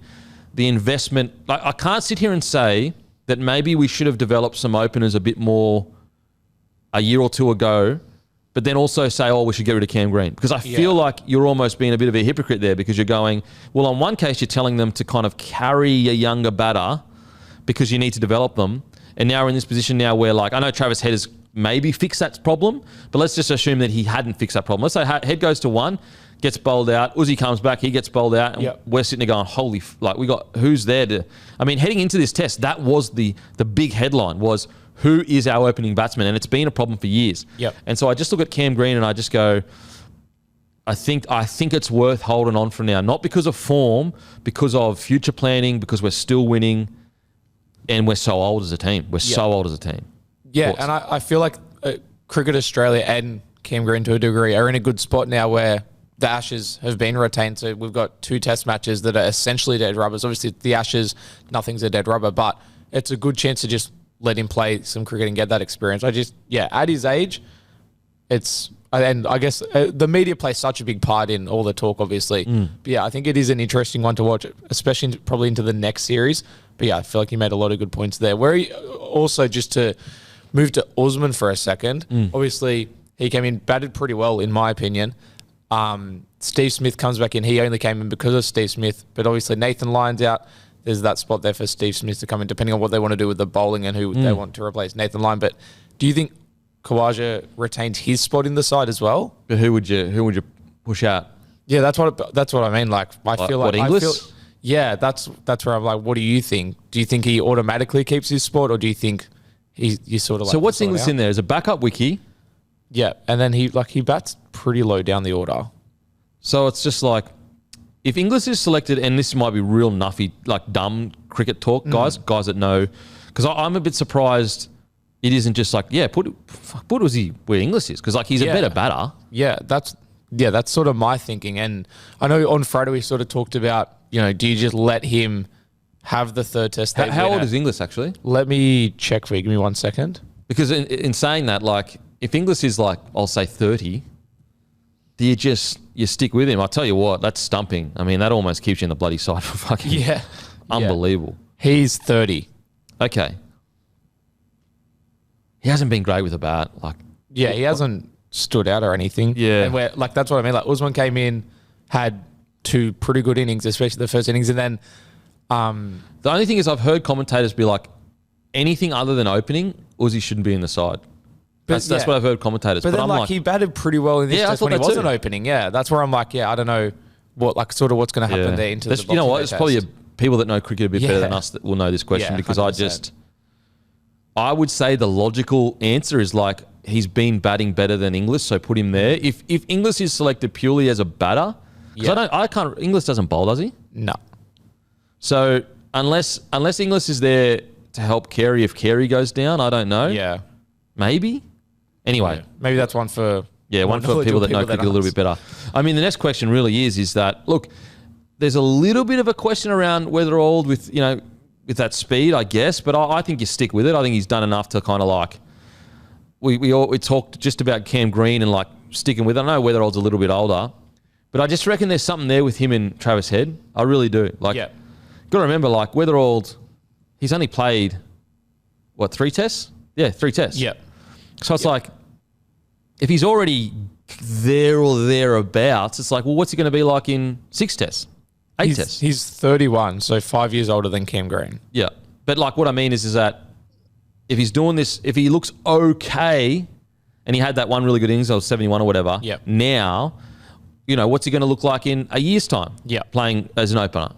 The investment, like, I can't sit here and say that maybe we should have developed some openers a bit more a year or two ago, but then also say, oh, we should get rid of Cam Green. Because I feel like you're almost being a bit of a hypocrite there, because you're going, well, on one case, you're telling them to kind of carry a younger batter because you need to develop them. And now we're in this position now where, like, I know Travis Head has maybe fixed that problem, but let's just assume that he hadn't fixed that problem. Let's say Head goes to 1, gets bowled out. Uzi comes back, he gets bowled out. And we're sitting there going, we got, who's there to... I mean, heading into this test, that was the big headline was, who is our opening batsman? And it's been a problem for years. Yep. And so I just look at Cam Green and I just go, I think it's worth holding on for now. Not because of form, because of future planning, because we're still winning. And we're so old as a team. We're so old as a team. Yeah, and I feel like Cricket Australia and Cam Green to a degree are in a good spot now where the Ashes have been retained. So we've got 2 test matches that are essentially dead rubbers. Obviously, the Ashes, nothing's a dead rubber, but it's a good chance to just let him play some cricket and get that experience. At his age, and I guess the media plays such a big part in all the talk, obviously. But yeah, I think it is an interesting one to watch, especially probably into the next series. But yeah, I feel like he made a lot of good points there. Where he also, just to move to Usman for a second, obviously he came in, batted pretty well, in my opinion. Steve Smith comes back in. He only came in because of Steve Smith, but obviously Nathan Lyon's out. There's that spot there for Steve Smith to come in, depending on what they want to do with the bowling and who they want to replace Nathan Lyon. But do you think Khawaja retains his spot in the side as well? But who would you push out? Yeah, that's what I mean. Like, I feel like Inglis? Yeah, that's where I'm like, what do you think? Do you think he automatically keeps his spot, or do you think you sort of like... So what's Inglis in there? As a backup wiki? Yeah, and then he bats pretty low down the order. So it's just like, if Inglis is selected, and this might be real nuffy, like dumb cricket talk, guys that know, because I'm a bit surprised it isn't just like, put Uzi where Inglis is, because like he's a better batter. Yeah, that's sort of my thinking. And I know on Friday we sort of talked about, do you just let him have the third test? How old is Inglis actually? Let me check for you. Give me 1 second. Because in saying that, like, if Inglis is like, I'll say 30, do you stick with him? I'll tell you what, that's stumping. I mean, that almost keeps you in the bloody side for fucking unbelievable. He's 30. Okay. He hasn't been great with a bat. He hasn't stood out or anything. Yeah. And that's what I mean. Like, Usman came in, had 2 pretty good innings, especially the first innings, and then The only thing is I've heard commentators be like, anything other than opening, Uzi shouldn't be in the side. That's what I've heard commentators. But then, I'm like, he batted pretty well in this test when he wasn't opening. Yeah, that's where I'm like, I don't know what's going to happen there into the boxing. You know what? It's probably people that know cricket a bit better than us that will know this question because 100%. I would say the logical answer is like he's been batting better than Inglis, so put him there. If Inglis is selected purely as a batter, because Inglis doesn't bowl, does he? No. So unless Inglis is there to help Carey if Carey goes down, I don't know. Yeah. Maybe. Anyway. Yeah. Maybe that's one for... Yeah, one for people that know cricket a little bit better. I mean, the next question really is that, look, there's a little bit of a question around Weatherald with that speed, I guess, but I think you stick with it. I think he's done enough to kind of like... We talked just about Cam Green and like sticking with it. I know Weatherald's a little bit older, but I just reckon there's something there with him and Travis Head. I really do. Like, got to remember, like, Weatherald, he's only played, 3 tests? Yeah, 3 tests. Yeah. So it's like, if he's already there or thereabouts, it's like, well, what's he going to be like in 6 tests? 8 tests? He's 31, so 5 years older than Cam Green. Yeah. But like what I mean is that if he's doing this, if he looks okay, and he had that one really good innings, 71 or whatever, now, what's he going to look like in a year's time playing as an opener?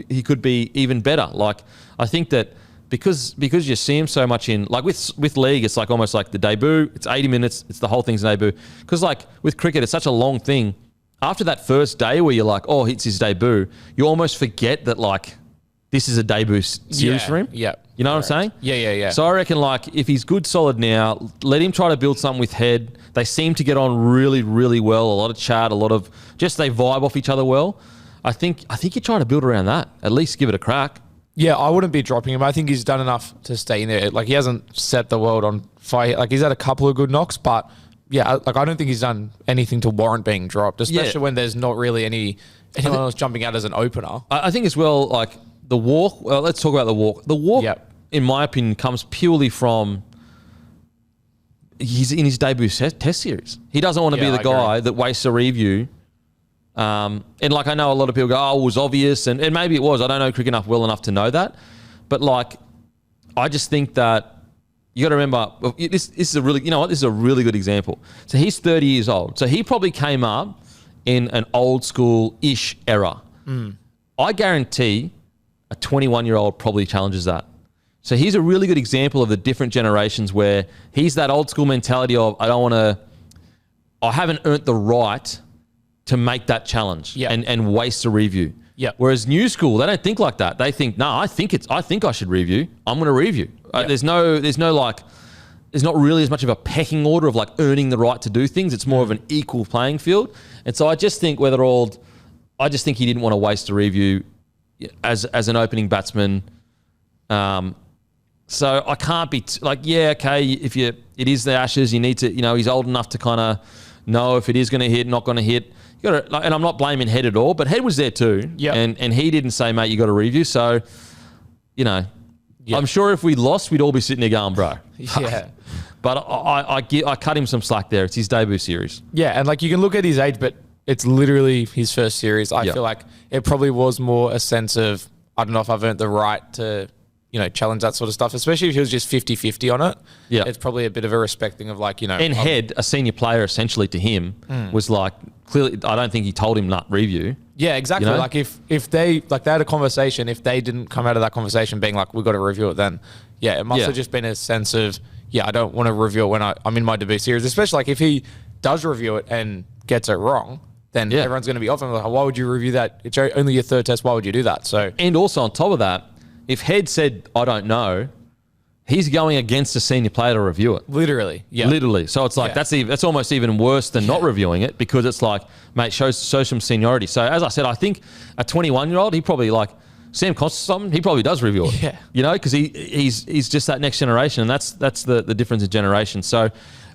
He could be even better. Like, I think that because you see him so much in, like with league, it's like almost like the debut. It's 80 minutes. It's the whole thing's a debut. Because like with cricket, it's such a long thing. After that first day where you're like, oh, it's his debut, you almost forget that like this is a debut series for him. Yeah. You know what I'm saying? Yeah. So I reckon like if he's good solid now, let him try to build something with Head. They seem to get on really, really well. A lot of chat, a lot of just they vibe off each other well. I think you try to build around that. At least give it a crack. Yeah, I wouldn't be dropping him. I think he's done enough to stay in there. Like, he hasn't set the world on fire. Like, he's had a couple of good knocks, but I don't think he's done anything to warrant being dropped, especially when there's not really anyone else jumping out as an opener. I think as well, like the walk. Well, let's talk about the walk. The walk, in my opinion, comes purely from he's in his debut test series. He doesn't want to be the guy that wastes a review. And like I know a lot of people go, oh, it was obvious, and maybe it was. I don't know cricket well enough to know that, but like, I just think that you got to remember this is a really, this is a really good example. So he's 30 years old, so he probably came up in an old school-ish era. I guarantee a 21-year-old probably challenges that. So he's a really good example of the different generations where he's that old school mentality of I haven't earned the right to make that challenge and waste a review. Whereas new school, they don't think like that. They think, no, I think I should review. I'm going to review. There's not really as much of a pecking order of like earning the right to do things. It's more of an equal playing field. And so I just think he didn't want to waste a review as an opening batsman. So I can't be if it is the Ashes, you need to, he's old enough to kind of know if it is going to hit, not going to hit. You got to, and I'm not blaming Head at all, but Head was there too, and he didn't say, mate, you got to review. So, I'm sure if we lost, we'd all be sitting there going, bro. But I cut him some slack there. It's his debut series. Yeah, and like you can look at his age, but it's literally his first series. I feel like it probably was more a sense of, I don't know if I've earned the right to, challenge that sort of stuff, especially if he was just 50-50 on it. Yeah. It's probably a bit of a respecting of like, And Head, a senior player essentially to him, was like, clearly, I don't think he told him not review. Yeah, exactly. Like if they had a conversation, if they didn't come out of that conversation being like, we've got to review it, then it must have just been a sense of, I don't want to review it when I'm in my debut series, especially like if he does review it and gets it wrong, then everyone's going to be off him. Like, why would you review that? It's only your third test. Why would you do that? So, and also on top of that, if Head said, I don't know, he's going against a senior player to review it. Literally. Yeah. Literally. So it's like, that's almost even worse than not reviewing it, because it's like, mate, show some seniority. So as I said, I think a 21-year-old, he probably like, Sam Constant something, he probably does review it. Yeah. Because he's just that next generation, and that's the difference in generation. So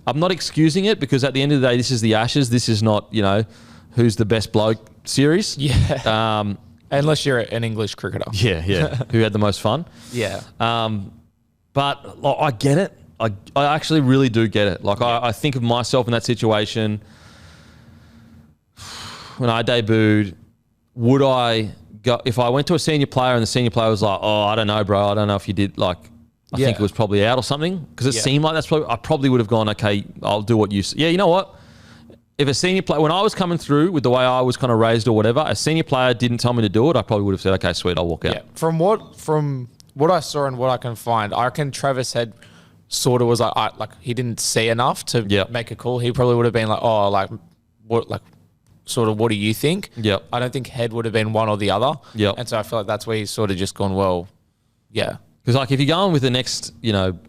I'm not excusing it, because at the end of the day, this is the Ashes. This is not, who's the best bloke series. Yeah. Unless you're an English cricketer. Yeah. Who had the most fun. Yeah. But I get it. I actually really do get it. Like, I think of myself in that situation when I debuted. Would I if I went to a senior player and the senior player was like, oh, I don't know, bro. I don't know if you did, like, I think it was probably out or something. Because it seemed like I probably would have gone, okay, I'll do what you say. Yeah, you know what? If a senior player, when I was coming through with the way I was kind of raised or whatever, a senior player didn't tell me to do it, I probably would have said, okay, sweet, I'll walk out. Yeah. From what I saw and what I can find, I reckon Travis Head sort of was like he didn't see enough to make a call. He probably would have been like, oh, like what, like sort of what do you think? Yep. I don't think Head would have been one or the other. Yep. And so I feel like that's where he's sort of just gone, well, yeah. Because like if you're going with the next, 9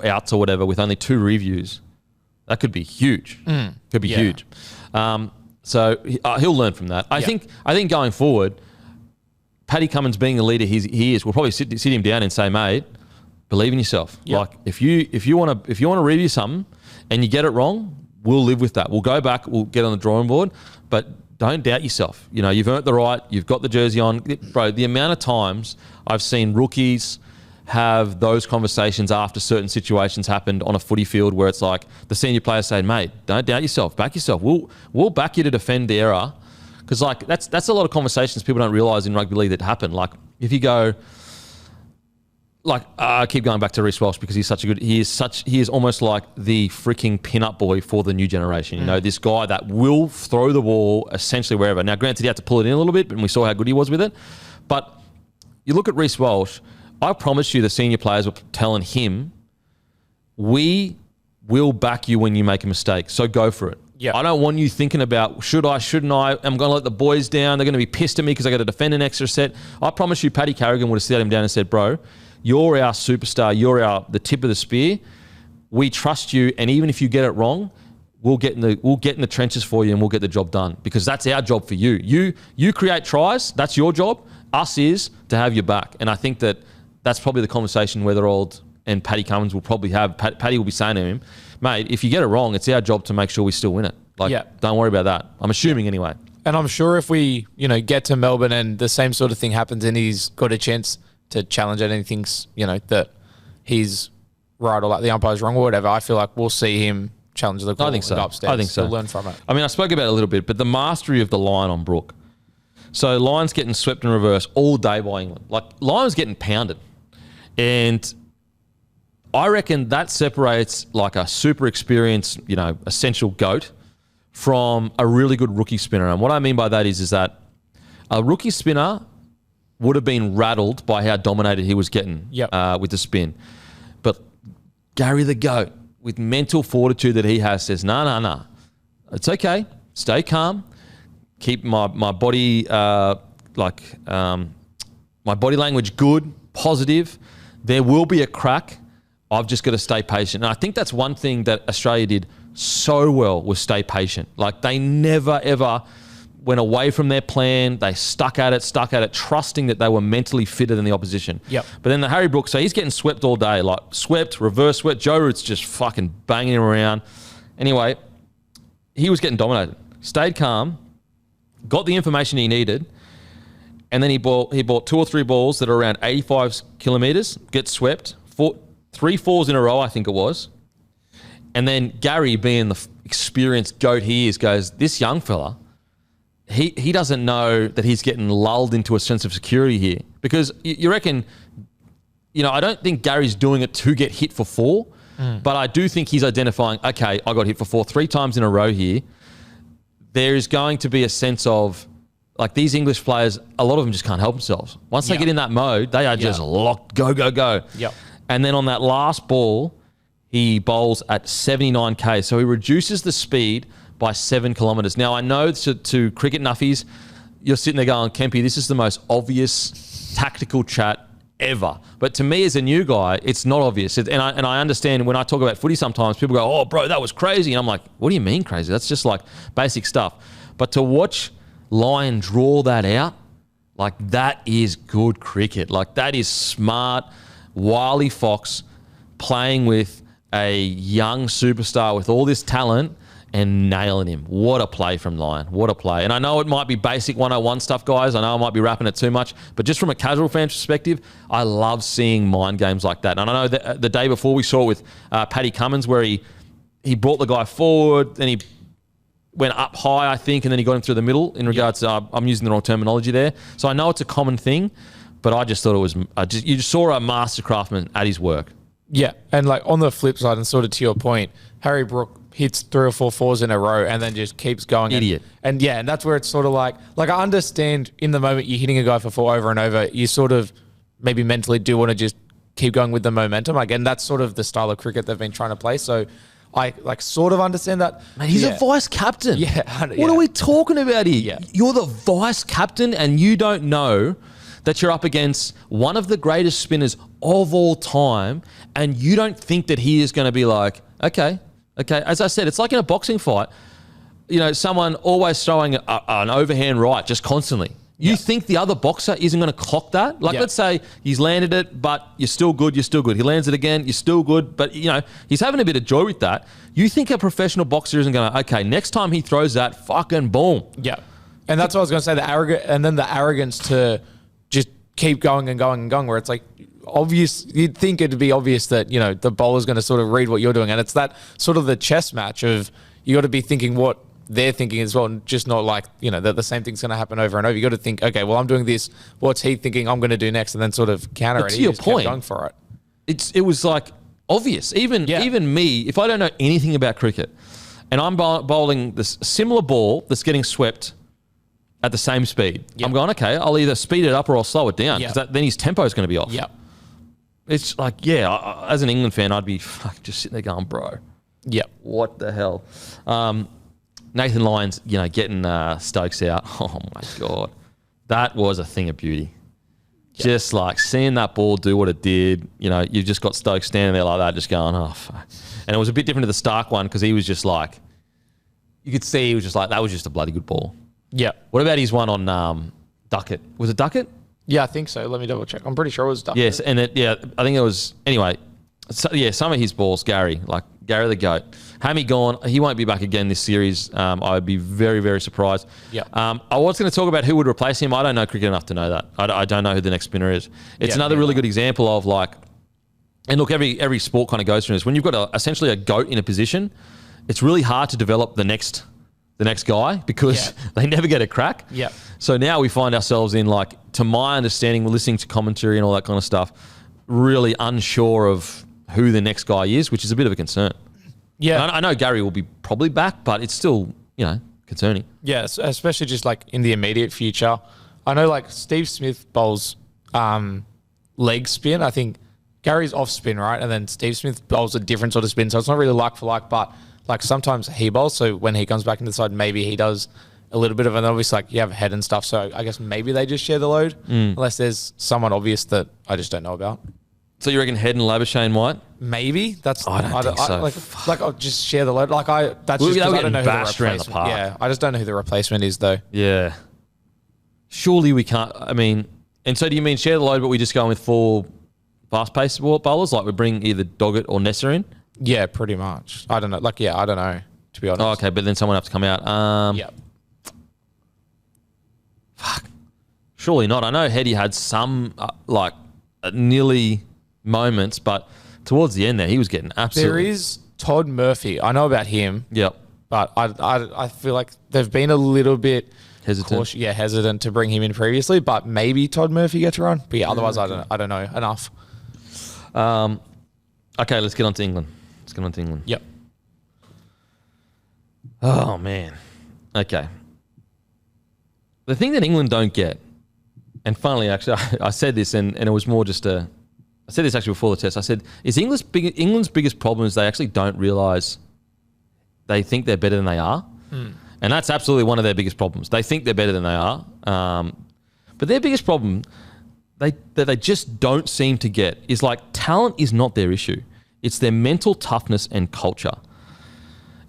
outs or whatever with only 2 reviews, that could be huge. Could be huge. So he'll learn from that. I think going forward, Paddy Cummins being the leader he is, will probably sit him down and say, mate, believe in yourself. Yep. Like if you want to review something and you get it wrong, we'll live with that. We'll go back. We'll get on the drawing board, but don't doubt yourself. You've earned the right. You've got the jersey on, bro. The amount of times I've seen rookies have those conversations after certain situations happened on a footy field where it's like the senior players saying, mate, don't doubt yourself. Back yourself. We'll back you to defend the error. Because like that's a lot of conversations people don't realise in rugby league that happen. Like if you go, like I keep going back to Reece Walsh because he is almost like the freaking pin-up boy for the new generation. This guy that will throw the ball essentially wherever. Now, granted, he had to pull it in a little bit, and we saw how good he was with it. But you look at Reece Walsh. I promise you, the senior players were telling him, "We will back you when you make a mistake. So go for it." Yeah. I don't want you thinking about, should I, shouldn't I? I'm going to let the boys down. They're going to be pissed at me because I got to defend an extra set. I promise you, Paddy Carrigan would have sat him down and said, bro, you're our superstar. You're the tip of the spear. We trust you. And even if you get it wrong, we'll get in the trenches for you and we'll get the job done because that's our job for you. You create tries. That's your job. Us is to have your back. And I think that's probably the conversation Weatherald and Paddy Cummins will probably have. Paddy will be saying to him, mate, if you get it wrong, it's our job to make sure we still win it. Don't worry about that. I'm assuming anyway. And I'm sure if we, get to Melbourne and the same sort of thing happens and he's got a chance to challenge anything, that he's right or like the umpire's wrong or whatever, I feel like we'll see him challenge the call. I think so. And go upstairs. I think so. We'll learn from it. I mean, I spoke about it a little bit, but the mastery of the Lyon on Brook. So Lyon's getting swept in reverse all day by England. Like Lyon's getting pounded. And I reckon that separates like a super experienced, essential GOAT from a really good rookie spinner. And what I mean by that is that a rookie spinner would have been rattled by how dominated he was getting with the spin. But Gary the GOAT, with mental fortitude that he has, says, nah. It's okay. Stay calm. Keep my body, my body language good, positive. There will be a crack. I've just got to stay patient. And I think that's one thing that Australia did so well was stay patient. Like they never, ever went away from their plan. They stuck at it, trusting that they were mentally fitter than the opposition. Yep. But then the Harry Brooks, so he's getting swept all day, like swept, reverse swept. Joe Root's just fucking banging him around. Anyway, he was getting dominated. Stayed calm, got the information he needed, and then he bought 2 or 3 balls that are around 85 kilometres, get swept, 3 fours in a row, I think it was. And then Gary, being the experienced GOAT he is, goes, this young fella, he doesn't know that he's getting lulled into a sense of security here. Because you reckon, I don't think Gary's doing it to get hit for 4, but I do think he's identifying, okay, I got hit for 4 3 times in a row here. There is going to be a sense of, like these English players, a lot of them just can't help themselves. Once they get in that mode, they are just locked, go. Yep. And then on that last ball, he bowls at 79k. So he reduces the speed by 7 kilometres. Now, I know to cricket nuffies, you're sitting there going, Kempy, this is the most obvious tactical chat ever. But to me as a new guy, it's not obvious. And I understand when I talk about footy sometimes, people go, oh, bro, that was crazy. And I'm like, what do you mean crazy? That's just like basic stuff. But to watch Lyon draw that out, like that is good cricket. Like that is smart, wily fox playing with a young superstar with all this talent and nailing him. What a play from Lyon. What a play. And I know it might be basic 101 stuff, guys. I know I might be wrapping it too much. But just from a casual fan perspective, I love seeing mind games like that. And I know that the day before we saw it with Paddy Cummins where he brought the guy forward, then he went up high, I think, and then he got him through the middle in regards to, I'm using the wrong terminology there. So I know it's a common thing, but I just thought it was, you just saw a master craftsman at his work. Yeah, and like on the flip side, and sort of to your point, Harry Brook hits 3 or 4 fours in a row and then just keeps going. Idiot. And that's where it's sort of like I understand in the moment you're hitting a guy for 4 over and over, you sort of maybe mentally do want to just keep going with the momentum. Again, that's sort of the style of cricket they've been trying to play. So I sort of understand that. Man, he's a vice captain. Yeah. What are we talking about here? Yeah. You're the vice captain and you don't know that you're up against one of the greatest spinners of all time, and you don't think that he is going to be like, okay. As I said, it's like in a boxing fight, someone always throwing an overhand right just constantly. You think the other boxer isn't going to clock that? Let's say he's landed it, but you're still good. He lands it again, you're still good. But, he's having a bit of joy with that. You think a professional boxer isn't going to, okay, next time he throws that, fucking boom. Yeah. And that's what I was going to say, the arrogance to just keep going and going and going, where it's like obvious, you'd think it'd be obvious that, the bowler's going to sort of read what you're doing. And it's that sort of the chess match of you got to be thinking what they're thinking as well, and just not like, that the same thing's going to happen over and over. You got to think, okay, well, I'm doing this. What's he thinking I'm going to do next? And then sort of counter it. To your point, going for it. It was like obvious. Even me, if I don't know anything about cricket and I'm bowling this similar ball that's getting swept at the same speed, I'm going, okay, I'll either speed it up or I'll slow it down because then his tempo is going to be off. Yeah. It's like, as an England fan, I'd be just sitting there going, bro. Yeah. What the hell? Nathan Lyon's, getting Stokes out. Oh, my God. That was a thing of beauty. Yep. Just like seeing that ball do what it did. You've just got Stokes standing there like that, just going, oh, fuck. And it was a bit different to the Starc one because he was just like, you could see he was just like, that was just a bloody good ball. Yeah. What about his one on Duckett? Was it Duckett? Yeah, I think so. Let me double check. I'm pretty sure it was Duckett. Yes, and I think it was, anyway, some of his balls, Gary the GOAT. Hammy gone. He won't be back again this series. I would be very, very surprised. Yeah. I was going to talk about who would replace him. I don't know cricket enough to know that. I don't know who the next spinner is. It's another really good example of and look, every sport kind of goes through this. When you've got essentially a GOAT in a position, it's really hard to develop the next guy because they never get a crack. Yeah. So now we find ourselves in, to my understanding, we're listening to commentary and all that kind of stuff, really unsure of who the next guy is, which is a bit of a concern. Yeah. I know Gary will be probably back, but it's still, concerning. Yeah, especially just in the immediate future. I know Steve Smith bowls leg spin. I think Gary's off spin, right? And then Steve Smith bowls a different sort of spin. So it's not really like for like, but sometimes he bowls. So when he comes back into the side, maybe he does a little bit of, and obviously you have head and stuff. So I guess maybe they just share the load unless there's someone obvious that I just don't know about. So you reckon Head and Labuschagne might? Maybe that's. I don't think so. I'll just share the load. That's just because I don't know who the replacement. Park. Yeah, I just don't know who the replacement is though. Yeah. Surely we can't. I mean, and so do you mean share the load, but we just go with 4 fast-paced bowlers? We bring either Doggett or Nessa in? Yeah, pretty much. I don't know. I don't know, to be honest. Oh, okay, but then someone has to come out. Yeah. Fuck. Surely not. I know Heady had some nearly moments, but towards the end there, he was getting absolutely. There is Todd Murphy. I know about him. Yep. But I feel like they've been a little bit hesitant. Hesitant to bring him in previously, but maybe Todd Murphy gets a run. But yeah, otherwise I don't know enough. Okay, let's get on to England. Yep. Oh man. Okay. The thing that England don't get, and finally, actually, I said this, and it was more just I said this actually before the test. I said, is England's biggest problem is they actually don't realise they think they're better than they are. And that's absolutely one of their biggest problems. They think they're better than they are. But their biggest problem that they just don't seem to get is talent is not their issue. It's their mental toughness and culture.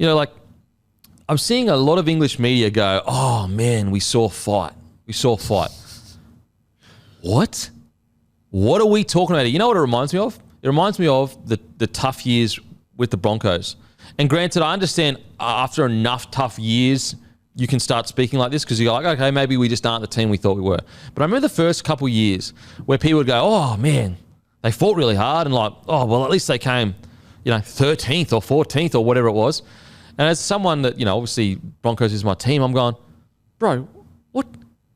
I'm seeing a lot of English media go, oh man, we saw fight. What? What are we talking about? You know what it reminds me of? It reminds me of the tough years with the Broncos. And granted, I understand after enough tough years, you can start speaking like this because you're like, okay, maybe we just aren't the team we thought we were. But I remember the first couple of years where people would go, oh man, they fought really hard and oh, well, at least they came, 13th or 14th or whatever it was. And as someone that, obviously Broncos is my team, I'm going, bro, what?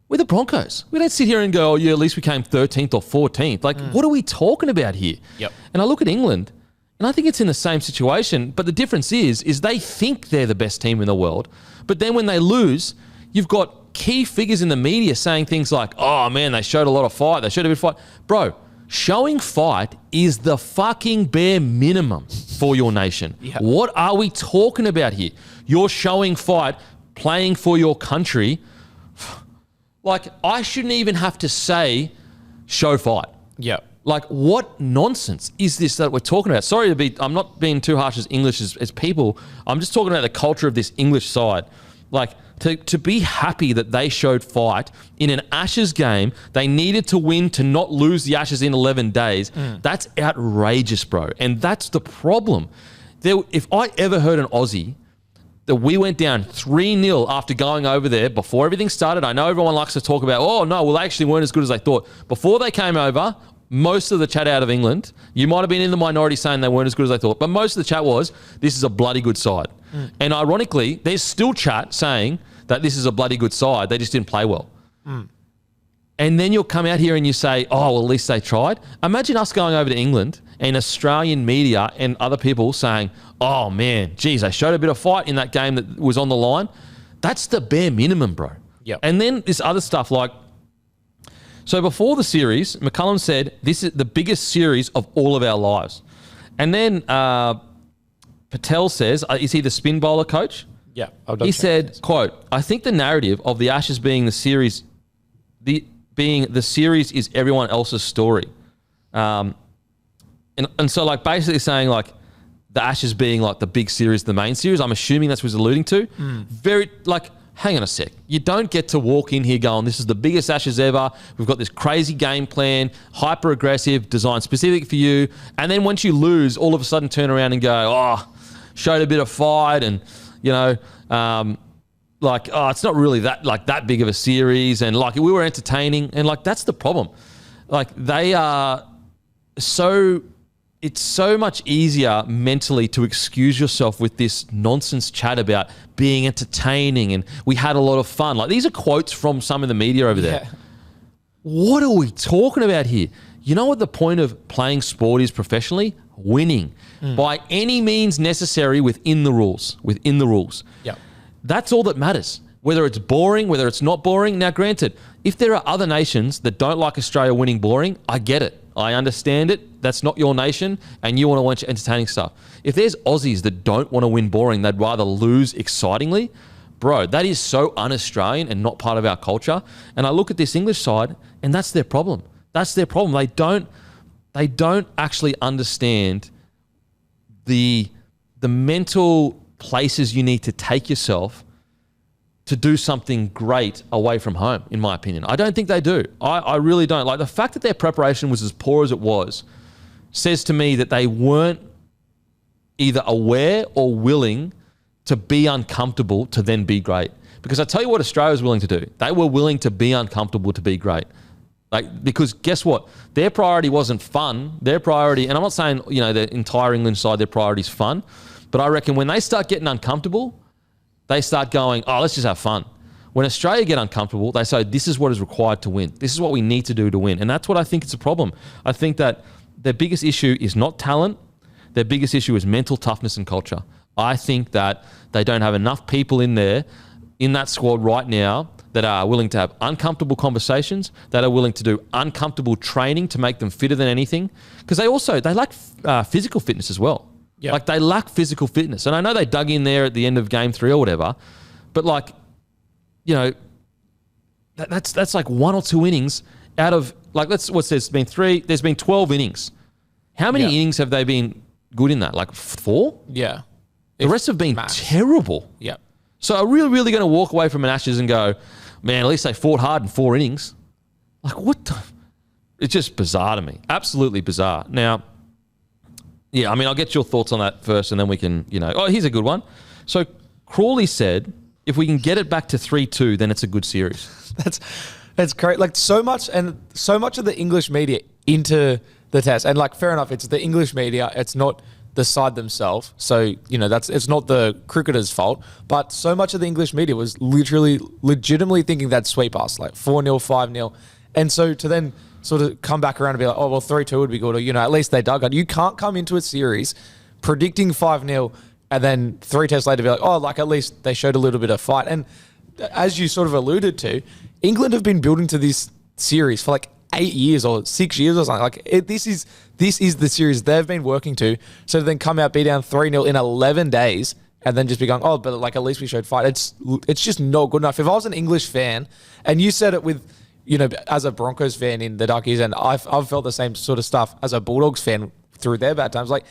We're the Broncos. We don't sit here and go, oh, yeah, at least we came 13th or 14th. Like, what are we talking about here? Yep. And I look at England, and I think it's in the same situation. But the difference is they think they're the best team in the world. But then when they lose, you've got key figures in the media saying things like, oh, man, they showed a lot of fight. They showed a bit of fight. Bro, showing fight is the fucking bare minimum for your nation. Yep. What are we talking about here? You're showing fight, playing for your country. Like, I shouldn't even have to say show fight. Yeah. Like, what nonsense is this that we're talking about? Sorry I'm not being too harsh as English as people. I'm just talking about the culture of this English side. Like, to be happy that they showed fight in an Ashes game, they needed to win to not lose the Ashes in 11 days. That's outrageous, bro. And that's the problem. If I ever heard an Aussie that we went down 3-0 after going over there before everything started. I know everyone likes to talk about, oh, no, well, they actually weren't as good as they thought. Before they came over, most of the chat out of England, you might have been in the minority saying they weren't as good as they thought, but most of the chat was, this is a bloody good side. And ironically, there's still chat saying that this is a bloody good side. They just didn't play well. And then you'll come out here and you say, oh, well, at least they tried. Imagine us going over to England and Australian media and other people saying, oh, man, geez, they showed a bit of fight in that game that was on the line. That's the bare minimum, bro. Yep. And then this other stuff like, so before the series, McCullum said, this is the biggest series of all of our lives. And then Patel says, is he the spin bowler coach? Yeah. He said, quote, I think the narrative of the Ashes being the series is everyone else's story. And so like basically saying like the Ashes being like the big series, the main series, I'm assuming that's what he's alluding to. Very like, hang on a sec. You don't get to walk in here going, this is the biggest Ashes ever. We've got this crazy game plan, hyper aggressive, designed specific for you. And then once you lose, all of a sudden turn around and go, oh, showed a bit of fight and, like, oh, it's not really that big of a series, and like we were entertaining, and like that's the problem. Like they are it's so much easier mentally to excuse yourself with this nonsense chat about being entertaining and we had a lot of fun. Like these are quotes from some of the media over there. Yeah. What are we talking about here? You know what the point of playing sport is professionally? Winning by any means necessary within the rules. Yeah. That's all that matters. Whether it's boring, whether it's not boring. Now, granted, if there are other nations that don't like Australia winning boring, I get it. I understand it. That's not your nation, and you want to watch entertaining stuff. If there's Aussies that don't want to win boring, they'd rather lose excitingly, bro, that is so un-Australian and not part of our culture. And I look at this English side, and that's their problem. That's their problem. They don't actually understand the mental places you need to take yourself to do something great away from home, in my opinion. I don't think they do. I really don't. Like the fact that their preparation was as poor as it was says to me that they weren't either aware or willing to be uncomfortable to then be great. Because I tell you what Australia was willing to do. They were willing to be uncomfortable to be great. Like, because guess what? Their priority wasn't fun. Their priority, and I'm not saying, the entire England side, their priority is fun. But I reckon when they start getting uncomfortable, they start going, oh, let's just have fun. When Australia get uncomfortable, they say, this is what is required to win. This is what we need to do to win. And that's what I think is a problem. I think that their biggest issue is not talent. Their biggest issue is mental toughness and culture. I think that they don't have enough people in there, in that squad right now, that are willing to have uncomfortable conversations, that are willing to do uncomfortable training to make them fitter than anything. Because they lack physical fitness as well. Yep. Like they lack physical fitness. And I know they dug in there at the end of game 3 or whatever, but like, that's like 1 or 2 innings out of like, there's been 12 innings. How many innings have they been good in that? Like 4? Yeah. The rest have been terrible. Yeah. So are we really going to walk away from an Ashes and go, man, at least they fought hard in 4 innings? Like what the? It's just bizarre to me. Absolutely bizarre. Now, yeah, I mean, I'll get your thoughts on that first and then we can, oh, here's a good one. So Crawley said, if we can get it back to 3-2, then it's a good series. That's great. Like so much of the English media into the test. And like, fair enough, it's the English media. It's not the side themselves. So, it's not the cricketers' fault. But so much of the English media was legitimately thinking they'd sweep us, like 4-0, 5-0. And so to then sort of come back around and be like, 3-2 would be good. Or, at least they dug it. You can't come into a series predicting 5-0 and then 3 tests later be like, at least they showed a little bit of fight. And as you sort of alluded to, England have been building to this series for like 8 years or 6 years or something. This is the series they've been working to. So to then come out, be down 3-0 in 11 days and then just be going, but like at least we showed fight. It's just not good enough. If I was an English fan, and you said it with, as a Broncos fan in the Duckies, and I've felt the same sort of stuff as a Bulldogs fan through their bad times. Like,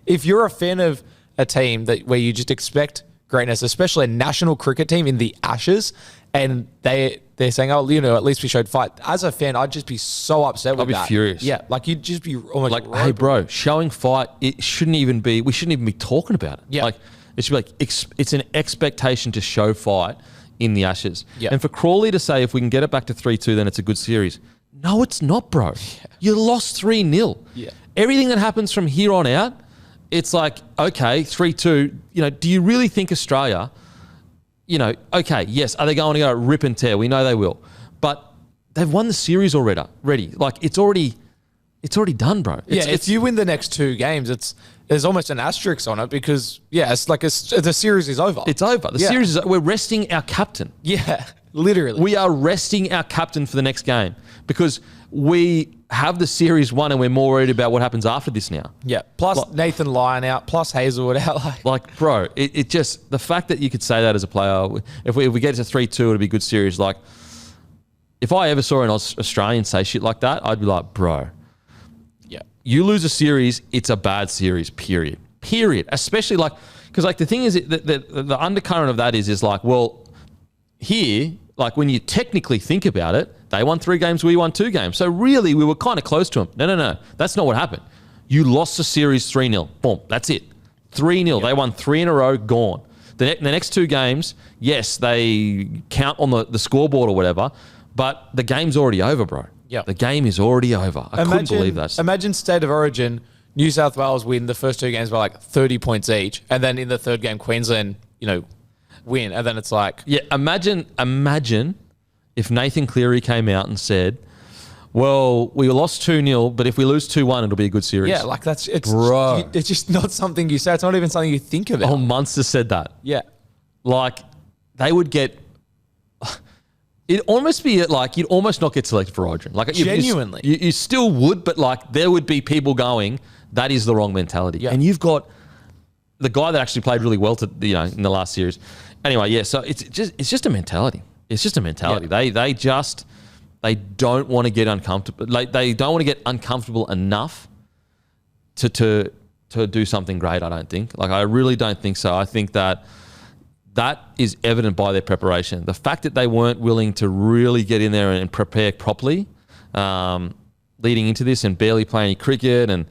if you're a fan of a team where you just expect greatness, especially a national cricket team in the Ashes, and they're saying, at least we showed fight. As a fan, I'd just be so upset with that. I'd be furious. Yeah, like you'd just be almost like, hey, bro, showing fight, we shouldn't even be talking about it. Yeah. Like, it should be like, it's an expectation to show fight in the Ashes. Yeah. And for Crawley to say, if we can get it back to 3-2, then it's a good series. No, it's not, bro. Yeah. You lost 3-0. Yeah. Everything that happens from here on out, it's like, okay, 3-2, do you really think Australia, okay, yes, are they going to go rip and tear? We know they will. But they've won the series already. Like, it's already done, bro. If you win the next 2 games, there's almost an asterisk on it because, it's like the series is over. It's over. The series is. We're resting our captain. Yeah, literally. We are resting our captain for the next game because we have the series won and we're more worried about what happens after this now. Yeah. Plus Nathan Lyon out, plus Hazelwood out. Like, bro, it just, the fact that you could say that as a player, if we get to 3-2, it'll be a good series. Like, if I ever saw an Australian say shit like that, I'd be like, bro, you lose a series, it's a bad series, period. Especially because the thing is, the undercurrent of that is like, well, here, like when you technically think about it, they won 3 games, we won 2 games. So really, we were kind of close to them. No. That's not what happened. You lost the series 3-0. Boom, that's it. 3-0. Yep. They won 3 in a row, gone. The next 2 games, yes, they count on the scoreboard or whatever, but the game's already over, bro. Yep. The game is already over. I couldn't believe that. Imagine State of Origin, New South Wales win the first 2 games by like 30 points each, and then in the 3rd game, Queensland, win, and then it's like... Yeah, imagine if Nathan Cleary came out and said, well, we lost 2-0, but if we lose 2-1, it'll be a good series. Yeah, like it's just not something you say. It's not even something you think about. Oh, Munster said that. Yeah. Like, they would get... It'd almost be like you'd almost not get selected for Origin. Like, genuinely. You still would, but like there would be people going, that is the wrong mentality. Yeah. And you've got the guy that actually played really well in the last series. Anyway, yeah, so it's just a mentality. It's just a mentality. Yeah. They don't want to get uncomfortable. Like, they don't want to get uncomfortable enough to do something great, I don't think. Like, I really don't think so. I think that is evident by their preparation. The fact that they weren't willing to really get in there and prepare properly leading into this and barely play any cricket and,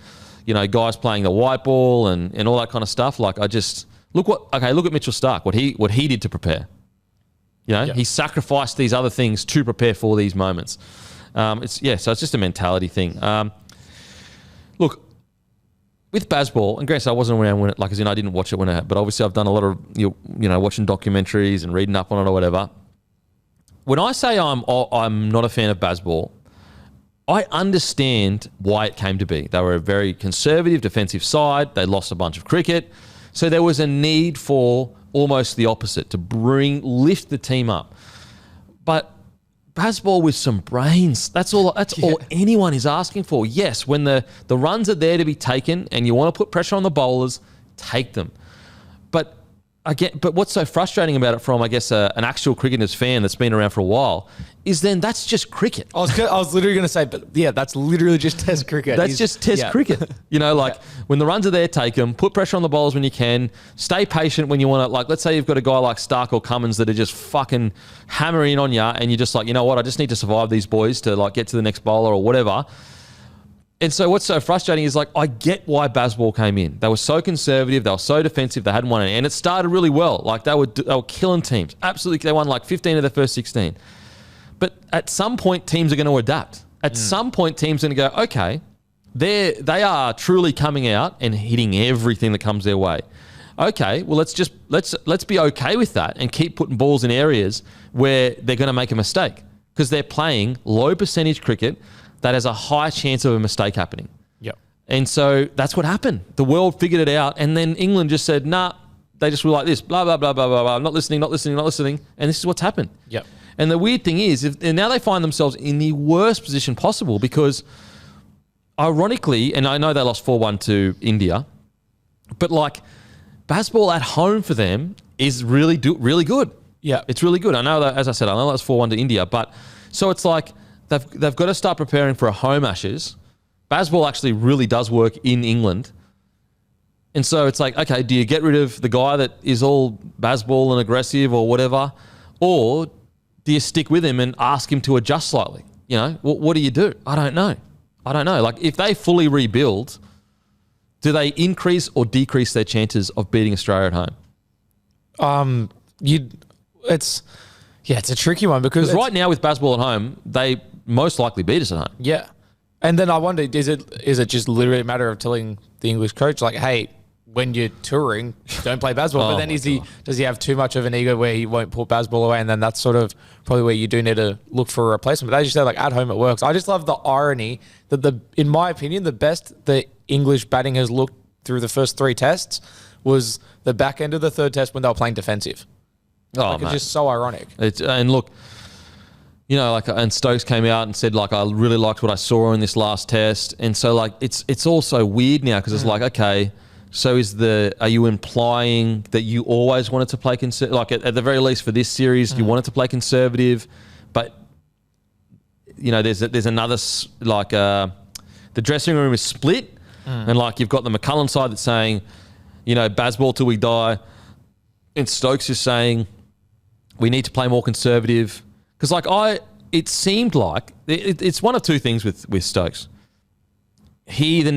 guys playing the white ball and all that kind of stuff. Like, I just... Look at Mitchell Starc, what he did to prepare. He sacrificed these other things to prepare for these moments. So it's just a mentality thing. Look, with Bazball, and granted, I wasn't around when I didn't watch it when but obviously I've done a lot of, watching documentaries and reading up on it or whatever. When I say I'm not a fan of Bazball, I understand why it came to be. They were a very conservative defensive side. They lost a bunch of cricket. So there was a need for almost the opposite, to lift the team up. But Bazball with some brains, that's all anyone is asking for. Yes, when the runs are there to be taken and you want to put pressure on the bowlers, take them. But what's so frustrating about it from, I guess, an actual cricketers fan that's been around for a while is then that's just cricket. I was literally going to say, but yeah, that's literally just Test cricket. That's just Test cricket. When the runs are there, take them. Put pressure on the bowlers when you can. Stay patient when you want to. Like, let's say you've got a guy like Starc or Cummins that are just fucking hammering on you, and you're just like, you know what? I just need to survive these boys to get to the next bowler or whatever. And so what's so frustrating is, I get why Bazball came in. They were so conservative. They were so defensive. They hadn't won any. And it started really well. They were killing teams. Absolutely. They won 15 of their first 16. But at some point, teams are going to adapt. At some point, teams are going to go, okay, they are truly coming out and hitting everything that comes their way. Okay, well let's be okay with that and keep putting balls in areas where they're going to make a mistake because they're playing low percentage cricket that has a high chance of a mistake happening. Yep. And so that's what happened. The world figured it out, and then England just said, nah, they just were like this, blah, blah, blah, blah, blah, blah, not listening, and this is what's happened. Yep. And the weird thing is, and now they find themselves in the worst position possible because, ironically, and I know they lost 4-1 to India, but like Bazball at home for them is really good. Yeah. It's really good. I know that, as I said, I know that's 4-1 to India, but so it's like they've got to start preparing for a home Ashes. Bazball actually really does work in England. And so it's like, okay, do you get rid of the guy that is all Bazball and aggressive or whatever, or do you stick with him and ask him to adjust slightly? You know, what do you do? I don't know. Like, if they fully rebuild, do they increase or decrease their chances of beating Australia at home? It's a tricky one because right now with Bazball at home, they most likely beat us at home. Yeah. And then I wonder, is it just literally a matter of telling the English coach, like, hey, when you're touring, don't play Bazball. But then does he have too much of an ego where he won't put Bazball away? And then that's sort of probably where you do need to look for a replacement. But as you said, like at home it works. I just love the irony that in my opinion, the best the English batting has looked through the first 3 tests was the back end of the 3rd test when they were playing defensive. It's just so ironic. And look, you know, like, and Stokes came out and said, like, I really liked what I saw in this last test. And so, like, it's also weird now because it's like, okay, so are you implying that you always wanted to play conservative? Like, at the very least for this series, you wanted to play conservative, but, you know, there's another, like, the dressing room is split, and, like, you've got the McCullum side that's saying, you know, Bazball till we die, and Stokes is saying we need to play more conservative. Because, like, it seemed like it's one of two things with Stokes. He either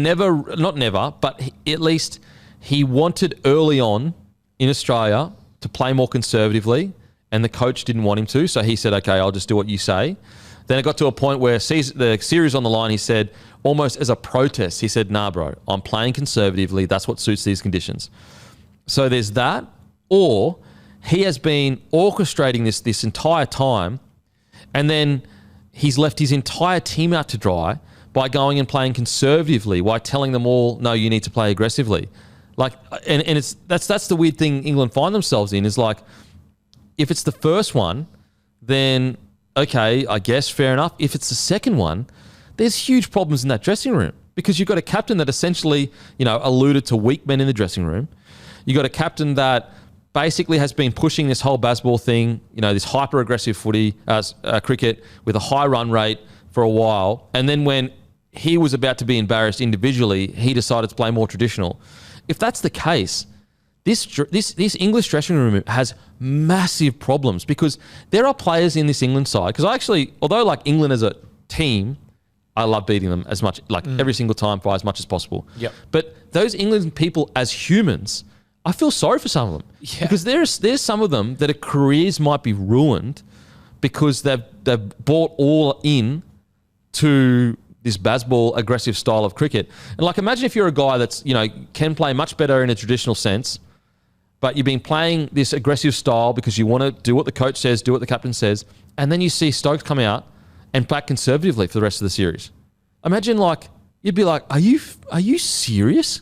at least he wanted early on in Australia to play more conservatively, and the coach didn't want him to. So he said, okay, I'll just do what you say. Then it got to a point where the series on the line, he said, almost as a protest, he said, nah, bro, I'm playing conservatively. That's what suits these conditions. So there's that. Or he has been orchestrating this entire time, and then he's left his entire team out to dry by going and playing conservatively, by telling them all, no, you need to play aggressively. Like, and that's the weird thing England find themselves in, is like, if it's the first one, then okay, I guess fair enough. If it's the second one, there's huge problems in that dressing room because you've got a captain that essentially, you know, alluded to weak men in the dressing room. You've got a captain that basically has been pushing this whole Bazball thing, you know, this hyper-aggressive cricket with a high run rate for a while. And then when he was about to be embarrassed individually, he decided to play more traditional. If that's the case, this English dressing room has massive problems because there are players in this England side. Because although like England as a team, I love beating them as much, like every single time for as much as possible. Yep. But those England people as humans, I feel sorry for some of them. Yeah. Because there's some of them that their careers might be ruined because they've bought all in to this Bazball aggressive style of cricket. And like, imagine if you're a guy that's, you know, can play much better in a traditional sense, but you've been playing this aggressive style because you want to do what the coach says, do what the captain says, and then you see Stokes come out and back conservatively for the rest of the series. Imagine, like, you'd be like, are you serious?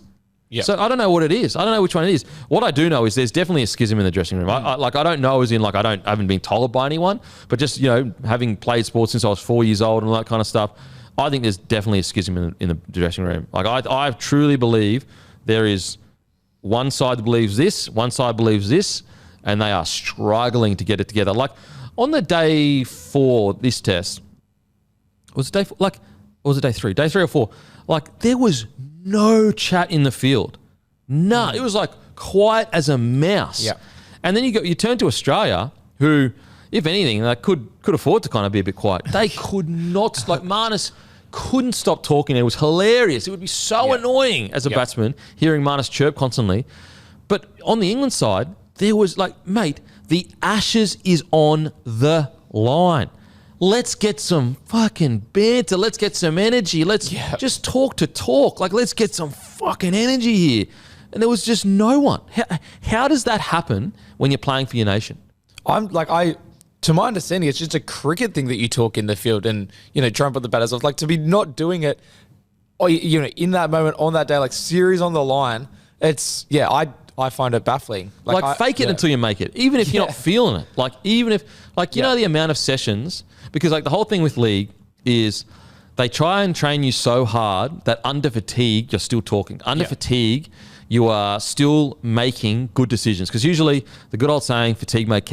Yeah. So I don't know what it is. I don't know which one it is. What I do know is there's definitely a schism in the dressing room. I don't know as in, like, I haven't been told by anyone, but just, you know, having played sports since I was 4 years old and all that kind of stuff, I think there's definitely a schism in the dressing room. Like, I truly believe there is one side that believes this, one side believes this, and they are struggling to get it together. Like, on the day 4, this test, was it day 4? Like, or was it day 3? Day 3 or 4? Like, there was no chat in the field. No, it was like quiet as a mouse. Yeah. And then you turn to Australia, who, if anything, like could afford to kind of be a bit quiet. They could not, like Marnus couldn't stop talking. It was hilarious. It would be so annoying as a batsman hearing Marnus chirp constantly. But on the England side, there was like, mate, the Ashes is on the line. let's get some fucking banter. Let's get some energy. Let's just talk to talk. Like, let's get some fucking energy here. And there was just no one. How does that happen when you're playing for your nation? To my understanding, it's just a cricket thing that you talk in the field and, try and put the batters off. Like, to be not doing it, or, in that moment, on that day, like, series on the line, it's, I find it baffling. Fake it until you make it, even if you're not feeling it. Like, even if, you know, the amount of sessions, because, like, the whole thing with league is they try and train you so hard that under fatigue, you're still talking. Under fatigue, you are still making good decisions. Because usually the good old saying, fatigue makes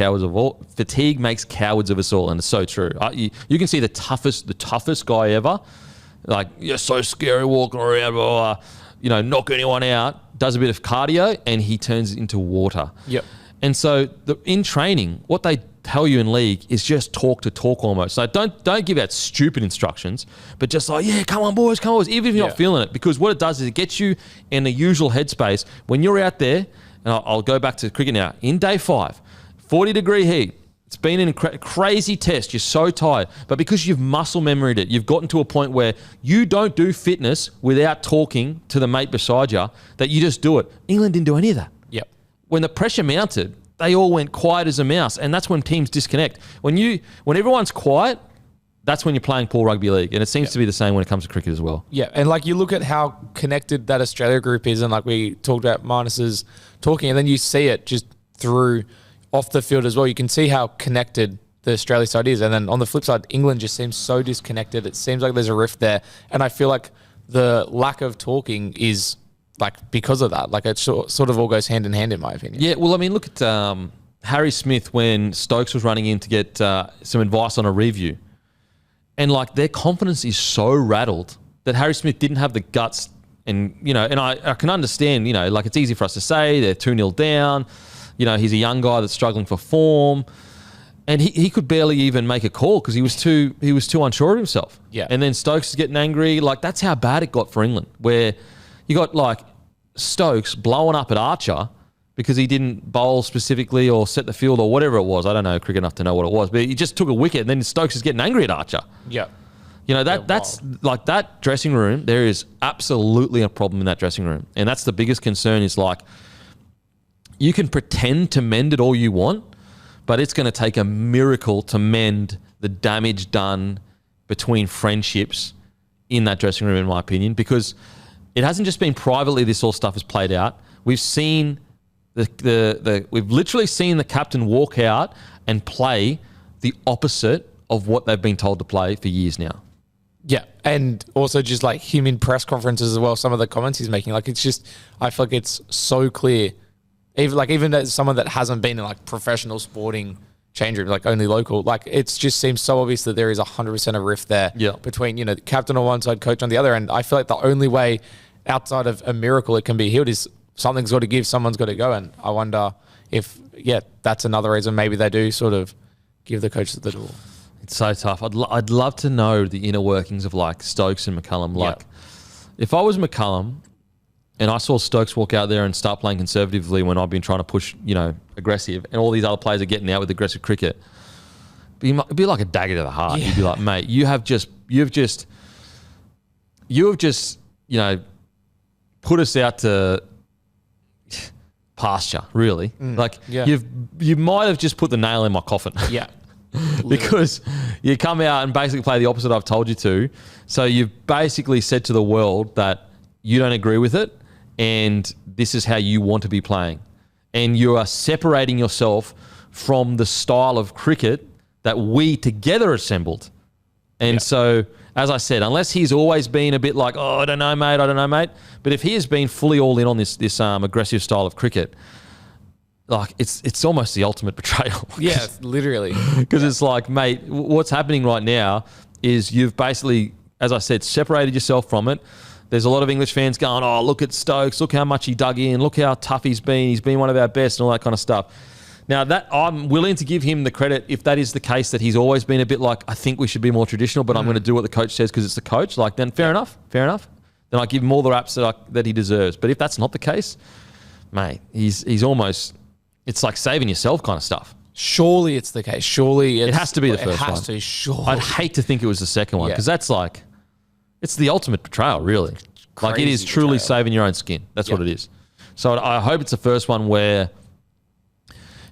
cowards of us all. And it's so true. You can see the toughest guy ever. Like, you're so scary walking around, knock anyone out, does a bit of cardio, and he turns it into water. Yep. And so in training, what they tell you in league is just talk to talk almost. So don't give out stupid instructions, but just like, come on boys, even if you're not feeling it. Because what it does is it gets you in the usual headspace. When you're out there, and I'll go back to cricket now, in day 5, 40-degree heat, it's been in a crazy test. You're so tired. But because you've muscle memoried it, you've gotten to a point where you don't do fitness without talking to the mate beside you, that you just do it. England didn't do any of that. Yep. When the pressure mounted, they all went quiet as a mouse. And that's when teams disconnect. When everyone's quiet, that's when you're playing poor rugby league. And it seems to be the same when it comes to cricket as well. Yeah. And you look at how connected that Australia group is, and we talked about Marnus's talking, and then you see it just through off the field as well. You can see how connected the Australia side is. And then on the flip side, England just seems so disconnected. It seems like there's a rift there. And I feel like the lack of talking is because of that. It sort of all goes hand in hand, in my opinion. Yeah, well, I mean, look at Harry Smith when Stokes was running in to get some advice on a review. And their confidence is so rattled that Harry Smith didn't have the guts. And, and I can understand, it's easy for us to say they're 2-0 down. He's a young guy that's struggling for form, and he could barely even make a call because he was too unsure of himself. Yeah. And then Stokes is getting angry. That's how bad it got for England, where you got Stokes blowing up at Archer because he didn't bowl specifically or set the field or whatever it was. I don't know cricket enough to know what it was, but he just took a wicket, and then Stokes is getting angry at Archer. Yeah. That's that dressing room. There is absolutely a problem in that dressing room, and that's the biggest concern. Is you can pretend to mend it all you want, but it's going to take a miracle to mend the damage done between friendships in that dressing room, in my opinion, because it hasn't just been privately this all stuff has played out. We've seen we've literally seen the captain walk out and play the opposite of what they've been told to play for years now. Yeah, and also just him in press conferences as well, some of the comments he's making, it's just, I feel like it's so clear. Even as someone that hasn't been in professional sporting change room, only local, it just seems so obvious that there is 100% a rift there between, the captain on one side, coach on the other. And I feel like the only way outside of a miracle it can be healed is something's got to give, someone's got to go. And I wonder if, that's another reason maybe they do sort of give the coach the door. It's so tough. I'd love to know the inner workings of Stokes and McCullum. If I was McCullum, and I saw Stokes walk out there and start playing conservatively when I've been trying to push, aggressive, and all these other players are getting out with aggressive cricket, it'd be like a dagger to the heart. Yeah. You'd be like, mate, you have just, put us out to pasture, really. You might have just put the nail in my coffin. Yeah. Because you come out and basically play the opposite I've told you to. So you've basically said to the world that you don't agree with it, and this is how you want to be playing. And you are separating yourself from the style of cricket that we together assembled. And so, as I said, unless he's always been a bit I don't know, mate. But if he has been fully all in on this aggressive style of cricket, it's almost the ultimate betrayal. Yeah, literally. Because it's mate, what's happening right now is you've basically, as I said, separated yourself from it. There's a lot of English fans going, oh, look at Stokes, look how much he dug in, look how tough he's been one of our best and all that kind of stuff. Now, that I'm willing to give him the credit if that is the case, that he's always been a bit I think we should be more traditional, but I'm going to do what the coach says because it's the coach. Then fair enough. Then I give him all the raps that he deserves. But if that's not the case, mate, he's almost, it's saving yourself kind of stuff. Surely it's the case. Surely it has to be the first one. It has to, surely. I'd hate to think it was the second one because that's like, it's the ultimate betrayal, really. Like it is truly saving your own skin. That's what it is. So I hope it's the first one where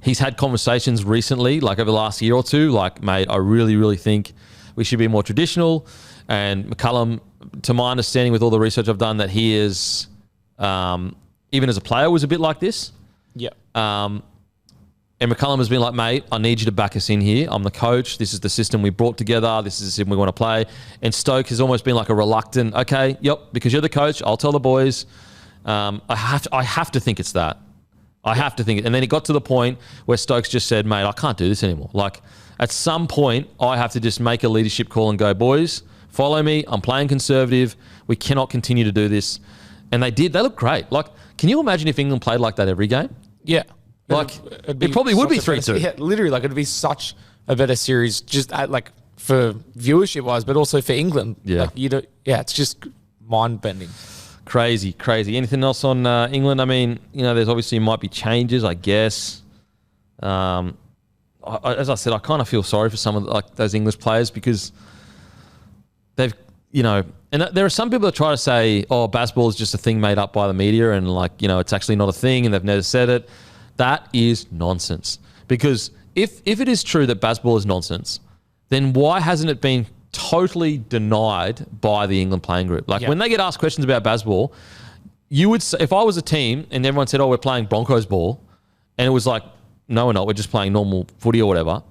he's had conversations recently, like over the last year or two, like, mate, I really, really think we should be more traditional. And McCullum, to my understanding with all the research I've done, that he is, even as a player, was a bit like this. Yeah. And McCullum has been like, mate, I need you to back us in here. I'm the coach. This is the system we brought together. This is the system we want to play. And Stoke has almost been like a reluctant, okay, yep, because you're the coach, I'll tell the boys. I have to think it's that. I have to think it. And then it got to the point where Stokes just said, mate, I can't do this anymore. Like, at some point, I have to just make a leadership call and go, boys, follow me. I'm playing conservative. We cannot continue to do this. And they did. They looked great. Like, can you imagine if England played like that every game? Yeah. Like, it probably would be 3-2. Yeah, literally, like, it'd be such a better series just like for viewership wise, but also for England. Yeah. Like, it's just mind bending. Crazy. Anything else on England? I mean, there's obviously might be changes, I guess. As I said, I kind of feel sorry for some of like those English players because they've, and there are some people that try to say, oh, Bazball is just a thing made up by the media and like, it's actually not a thing and they've never said it. That is nonsense. Because if it is true that Bazball is nonsense, then why hasn't it been totally denied by the England playing group? Like when they get asked questions about Bazball, you would say, if I was a team and everyone said, oh, we're playing Broncos ball, and it was like, no, we're not, we're just playing normal footy or whatever.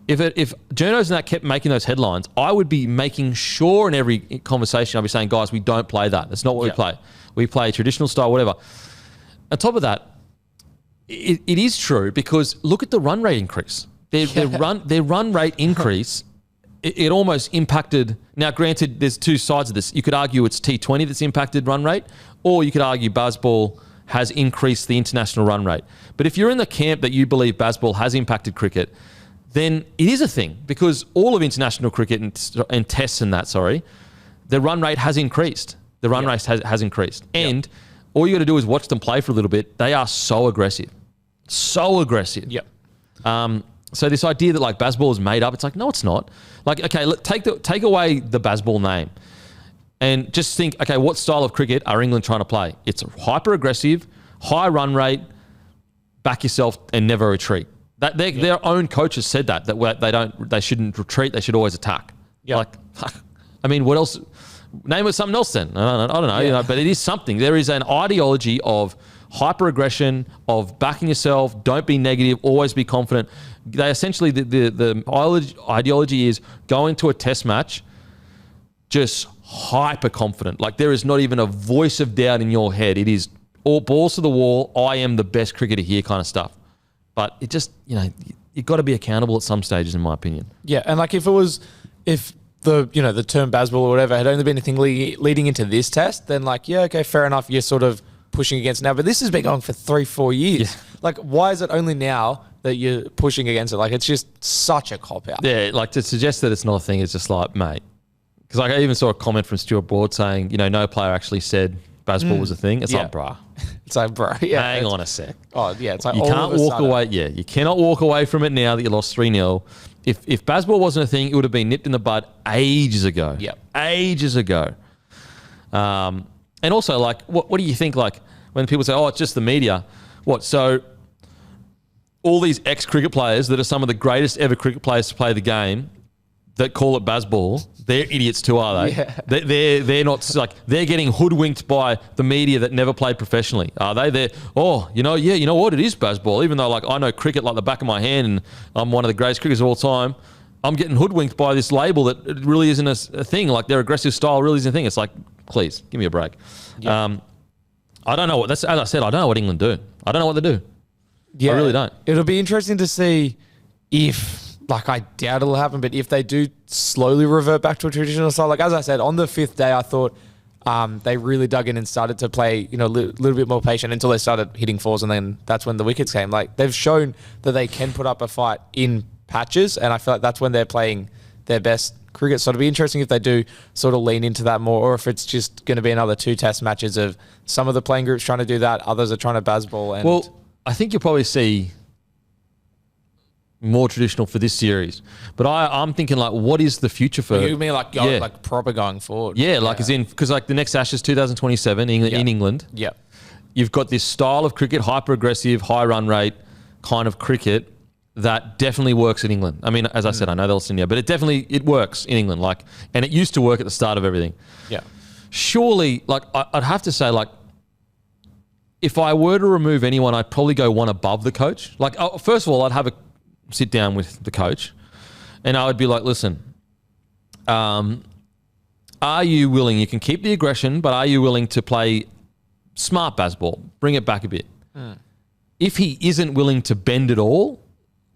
If journos and that kept making those headlines, I would be making sure in every conversation I'd be saying, guys, we don't play that. That's not what we play. We play traditional style, whatever. On top of that, it is true because look at the run rate increase. Their run rate increase, it almost impacted. Now, granted, there's two sides of this. You could argue it's T20 that's impacted run rate, or you could argue Bazball has increased the international run rate. But if you're in the camp that you believe Bazball has impacted cricket, then it is a thing because all of international cricket and tests and that, the run rate has increased. The run rate has increased. And all you got to do is watch them play for a little bit. They are so aggressive. So aggressive. Yep. So this idea that like Bazball is made up, it's like, no, it's not. Like, okay, take away the Bazball name and just think, okay, what style of cricket are England trying to play? It's hyper aggressive, high run rate, back yourself and never retreat. That their own coaches said that they shouldn't retreat, they should always attack. Yeah. Like, I mean, what else? Name it something else then. I don't know, but it is something. There is an ideology of hyper aggression, of backing yourself, don't be negative, always be confident. They essentially, the ideology is going to a test match just hyper confident. Like there is not even a voice of doubt in your head. It is all balls to the wall. I am the best cricketer here kind of stuff. But it just, you've got to be accountable at some stages, in my opinion. Yeah, and like if the term Bazball or whatever had only been a thing leading into this test, then like, yeah, okay, fair enough. You're sort of pushing against now, but this has been going for 3-4 years. Yeah. Like, why is it only now that you're pushing against it? Like, it's just such a cop out. Yeah, like to suggest that it's not a thing is just like, mate. Because like I even saw a comment from Stuart Broad saying, no player actually said Bazball was a thing. It's like, bruh. It's like, bro, hang on a sec. Oh, yeah. It's like you can't walk away. Yeah, you cannot walk away from it now that you lost 3-0. If Bazball wasn't a thing, it would have been nipped in the bud ages ago. Yeah, ages ago. And also, like, what do you think? Like when people say, "Oh, it's just the media," what? So all these ex-cricket players that are some of the greatest ever cricket players to play the game that call it Bazball, they're idiots too, are they? Yeah. They're not like they're getting hoodwinked by the media that never played professionally, are they? They're you know what, it is Bazball. Even though like I know cricket like the back of my hand and I'm one of the greatest cricketers of all time, I'm getting hoodwinked by this label that it really isn't a thing. Like their aggressive style really isn't a thing. It's like, please give me a break. Yeah. I don't know as I said, I don't know what England do. I don't know what they do. Yeah, I really don't. It'll be interesting to see if. Like, I doubt it'll happen, but if they do slowly revert back to a traditional style, like, as I said, on the 5th day, I thought they really dug in and started to play, a little bit more patient until they started hitting fours, and then that's when the wickets came. Like, they've shown that they can put up a fight in patches, and I feel like that's when they're playing their best cricket. So it'll be interesting if they do sort of lean into that more, or if it's just going to be another 2 test matches of some of the playing groups trying to do that, others are trying to Bazball. And well, I think you'll probably see more traditional for this series. But I'm thinking like, what is the future for? You mean like like proper going forward? Yeah, like as in because like the next Ashes 2027 in England. Yeah. You've got this style of cricket, hyper aggressive, high run rate kind of cricket that definitely works in England. I mean, as I said, I know they'll listen here, but it works in England. Like, and it used to work at the start of everything. Yeah. Surely, like I'd have to say, like, if I were to remove anyone, I'd probably go one above the coach. Like, first of all, I'd have a sit down with the coach, and I would be like, listen, are you willing? You can keep the aggression, but are you willing to play smart Bazball? Bring it back a bit. If he isn't willing to bend at all,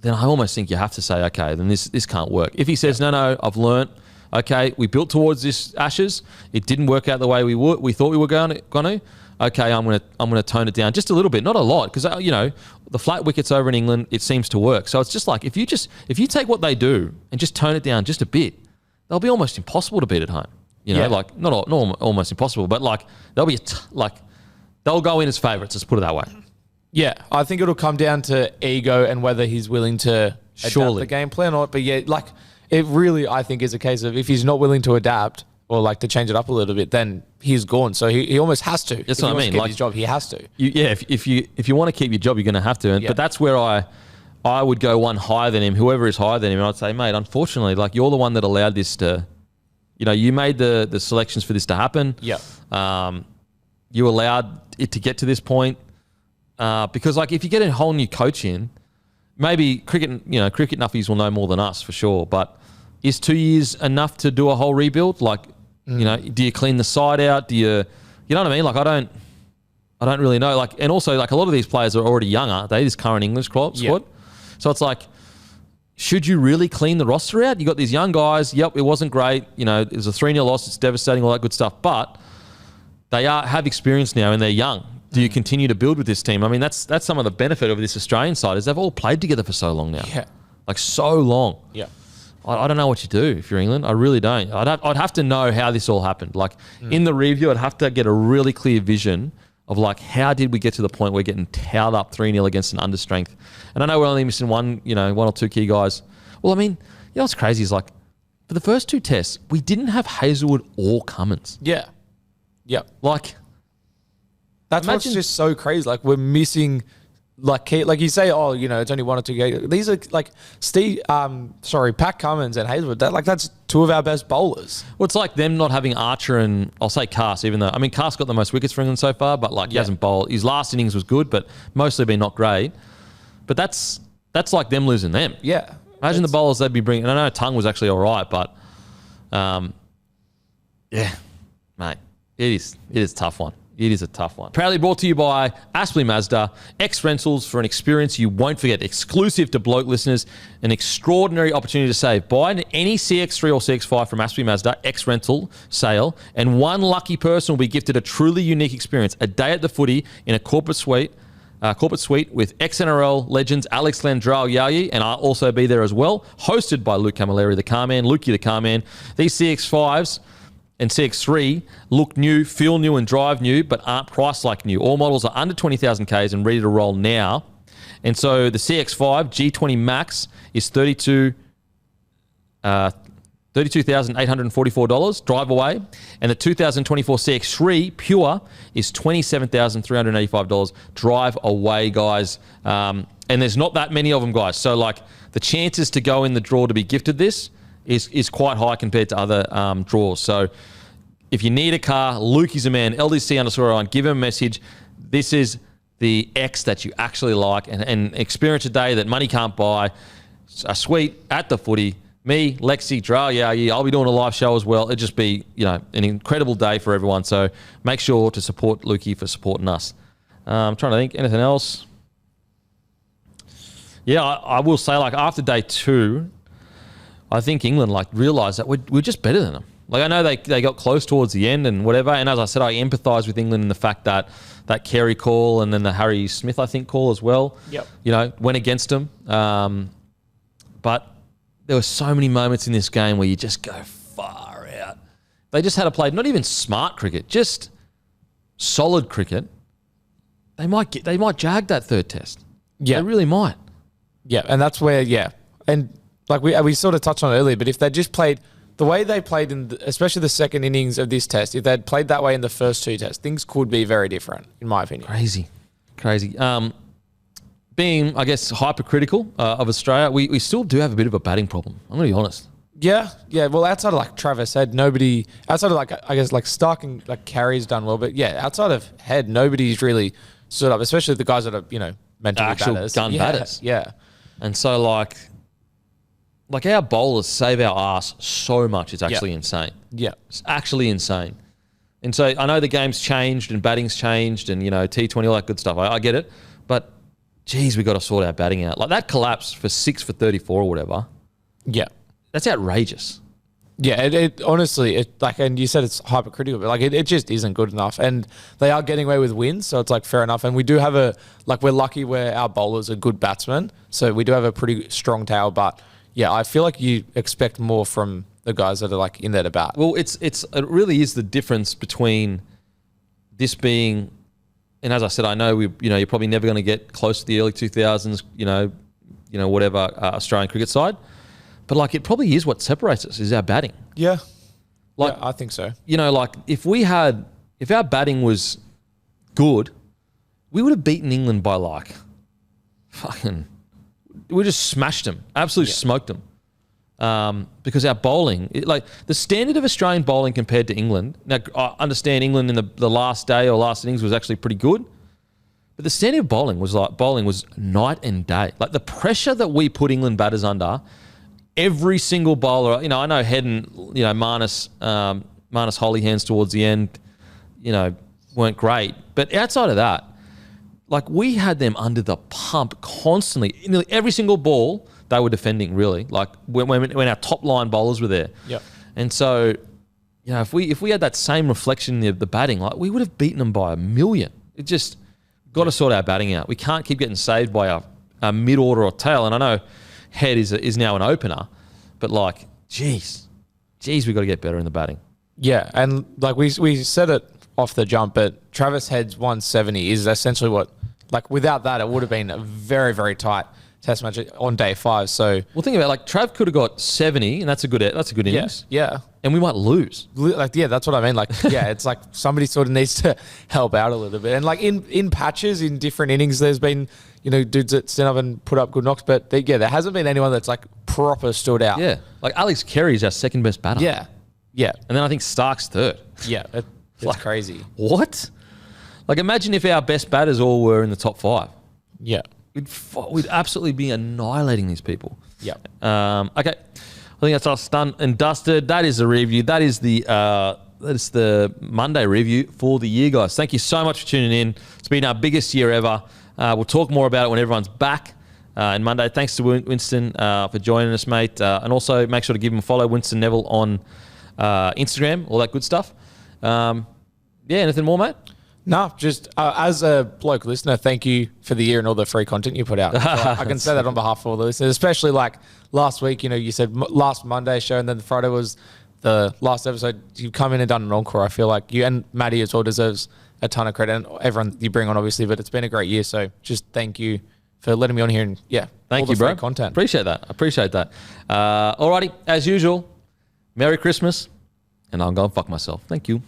then I almost think you have to say, okay, then this can't work. If he says, no, I've learnt. Okay, we built towards this Ashes. It didn't work out the way we thought we were going to. Okay, I'm gonna tone it down just a little bit, not a lot, because the flat wickets over in England, it seems to work. So it's just like if you take what they do and just tone it down just a bit, they'll be almost impossible to beat at home. Like not almost impossible, but like they'll be they'll go in as favourites. Let's put it that way. Yeah, I think it'll come down to ego and whether he's willing to adapt the game plan or not. But yeah, like it really, I think, is a case of if he's not willing to adapt or like to change it up a little bit, then he's gone. So he almost has to. That's what I mean. Like his job, he has to. If you want to keep your job, you're going to have to. But that's where I would go one higher than him, whoever is higher than him. And I'd say, mate, unfortunately, like you're the one that allowed this to, you made the selections for this to happen. Yeah. You allowed it to get to this point. Because like if you get a whole new coach in, maybe cricket nuffies will know more than us for sure. But is 2 years enough to do a whole rebuild? Like, do you clean the side out? Do you know what I mean? Like I don't really know. Like, and also like a lot of these players are already younger. They this current English squad. So it's like, should you really clean the roster out? You got these young guys. Yep, it wasn't great. It was a 3-0 loss. It's devastating. All that good stuff. But they have experience now and they're young. Do you continue to build with this team? I mean, that's some of the benefit of this Australian side is they've all played together for so long now. Yeah. Like so long. Yeah. I don't know what you do if you're England. I really don't. I'd have to know how this all happened. Like in the review, I'd have to get a really clear vision of like how did we get to the point where we're getting towed up 3-0 against an understrength. And I know we're only missing one or two key guys. Well, I mean, what's crazy is like for the first two tests, we didn't have Hazelwood or Cummins. Yeah. Yeah. Like that's what's just so crazy. Like we're missing, like you say, it's only one or two guys. These are like Pat Cummins and Hazelwood. That's two of our best bowlers. Well, it's like them not having Archer and I'll say Carse, even though Carse got the most wickets for England so far, but like he hasn't bowled. His last innings was good, but mostly been not great. But that's like them losing them. Yeah. Imagine the bowlers they'd be bringing. And I know Tongue was actually all right, but yeah, mate, it is a tough one. It is a tough one. Proudly brought to you by Aspley Mazda. X Rentals for an experience you won't forget. Exclusive to Bloke listeners. An extraordinary opportunity to save. Buy any CX3 or CX5 from Aspley Mazda X Rental sale, and one lucky person will be gifted a truly unique experience. A day at the footy in a corporate suite with ex-NRL legends Alex Landral-Yayi, and I'll also be there as well. Hosted by Luke Camilleri, the car man, Lukey, the car man. These CX5s and CX3 look new, feel new, and drive new, but aren't priced like new. All models are under 20,000 Ks and ready to roll now. And so the CX5 G20 Max is $32,844 drive away, and the 2024 CX3 Pure is $27,385 drive away, guys. And there's not that many of them, guys. So like the chances to go in the draw to be gifted this is quite high compared to other draws. So if you need a car, Lukey's a man, LDC_on, give him a message. This is the X that you actually like and experience a day that money can't buy. A suite at the footy. Me, Lexi, Dral, I'll be doing a live show as well. It'll just be, an incredible day for everyone. So make sure to support Lukey for supporting us. I'm trying to think, anything else? Yeah, I will say, like, after day 2, I think England realised that we're just better than them. Like I know they got close towards the end and whatever. And as I said, I empathise with England in the fact that Carey call and then the Harry Smith, I think, call as well. Yep. Went against them. But there were so many moments in this game where you just go far out. They just had to play not even smart cricket, just solid cricket. They might jag that third test. Yeah, they really might. Yeah, and that's where and like we sort of touched on it earlier, but if they just played the way they played especially the second innings of this test, if they'd played that way in the first two tests, things could be very different, in my opinion. Crazy. Being, I guess, hypercritical of Australia, we still do have a bit of a batting problem. I'm going to be honest. Yeah. Well, outside of like Travis Head, nobody outside of like I guess like Starc and like Carey's done well, but yeah, outside of Head, nobody's really stood up, especially the guys that are meant to be Actual batters. gun batters. Yeah. And so like our bowlers save our ass so much. It's actually insane. Yeah. It's actually insane. And so I know the game's changed and batting's changed and, T20, all that good stuff. I get it. But, geez, we got to sort our batting out. Like that collapse for 6 for 34 or whatever. Yeah. That's outrageous. Yeah, it honestly, and you said it's hypercritical, but like it just isn't good enough. And they are getting away with wins, so it's like fair enough. And we do have we're lucky where our bowlers are good batsmen, so we do have a pretty strong tail. But yeah, I feel like you expect more from the guys that are like in there to bat. Well, it really is the difference between this being, and as I said, I know you're probably never going to get close to the early 2000s, whatever Australian cricket side. But like it probably is what separates us is our batting. Yeah. Like I think so. Like if our batting was good, we would have beaten England by like we just smashed them, absolutely smoked them. Because our bowling, the standard of Australian bowling compared to England. Now I understand England in the last day or last innings was actually pretty good, but the standard of bowling was night and day. Like the pressure that we put England batters under. Every single bowler, I know Head and, Marnus holy hands towards the end, weren't great. But outside of that, like we had them under the pump constantly. Nearly every single ball they were defending, really. Like when our top line bowlers were there. Yep. And so, if we had that same reflection of the batting, like we would have beaten them by a million. It just got to sort our batting out. We can't keep getting saved by a mid-order or tail. And I know Head is now an opener, but like, geez, we got to get better in the batting. Yeah, and like we said it off the jump, but Travis Head's 170 is essentially what, like without that, it would have been a very, very tight test match on day 5. So, well, think about it, like Trav could have got 70, and that's a good innings. Yeah, and we might lose. Like, yeah, that's what I mean. Like, yeah, it's like somebody sort of needs to help out a little bit. And like in patches, in different innings, there's been dudes that stand up and put up good knocks, but there hasn't been anyone that's like proper stood out. Yeah, like Alex Carey is our second best batter. Yeah, and then I think Starc's third. Yeah, it's like crazy. What? Like, imagine if our best batters all were in the top 5. Yeah. We'd absolutely be annihilating these people. Yeah. Okay. I think that's us done and dusted. That is the review. That is the Monday review for the year, guys. Thank you so much for tuning in. It's been our biggest year ever. We'll talk more about it when everyone's back on Monday. Thanks to Winston for joining us, mate. And also make sure to give him a follow, Winston Neville, on Instagram, all that good stuff. Anything more, mate? No, just as a bloke listener, thank you for the year and all the free content you put out. I can say that on behalf of all the listeners, especially like last week, you said last Monday show and then the Friday was the last episode. You've come in and done an encore. I feel like you and Maddie as well deserves a ton of credit, and everyone you bring on, obviously, but it's been a great year. So just thank you for letting me on here and thank you, bro. Content. Appreciate that. Alrighty, as usual, Merry Christmas, and I'm going to fuck myself. Thank you.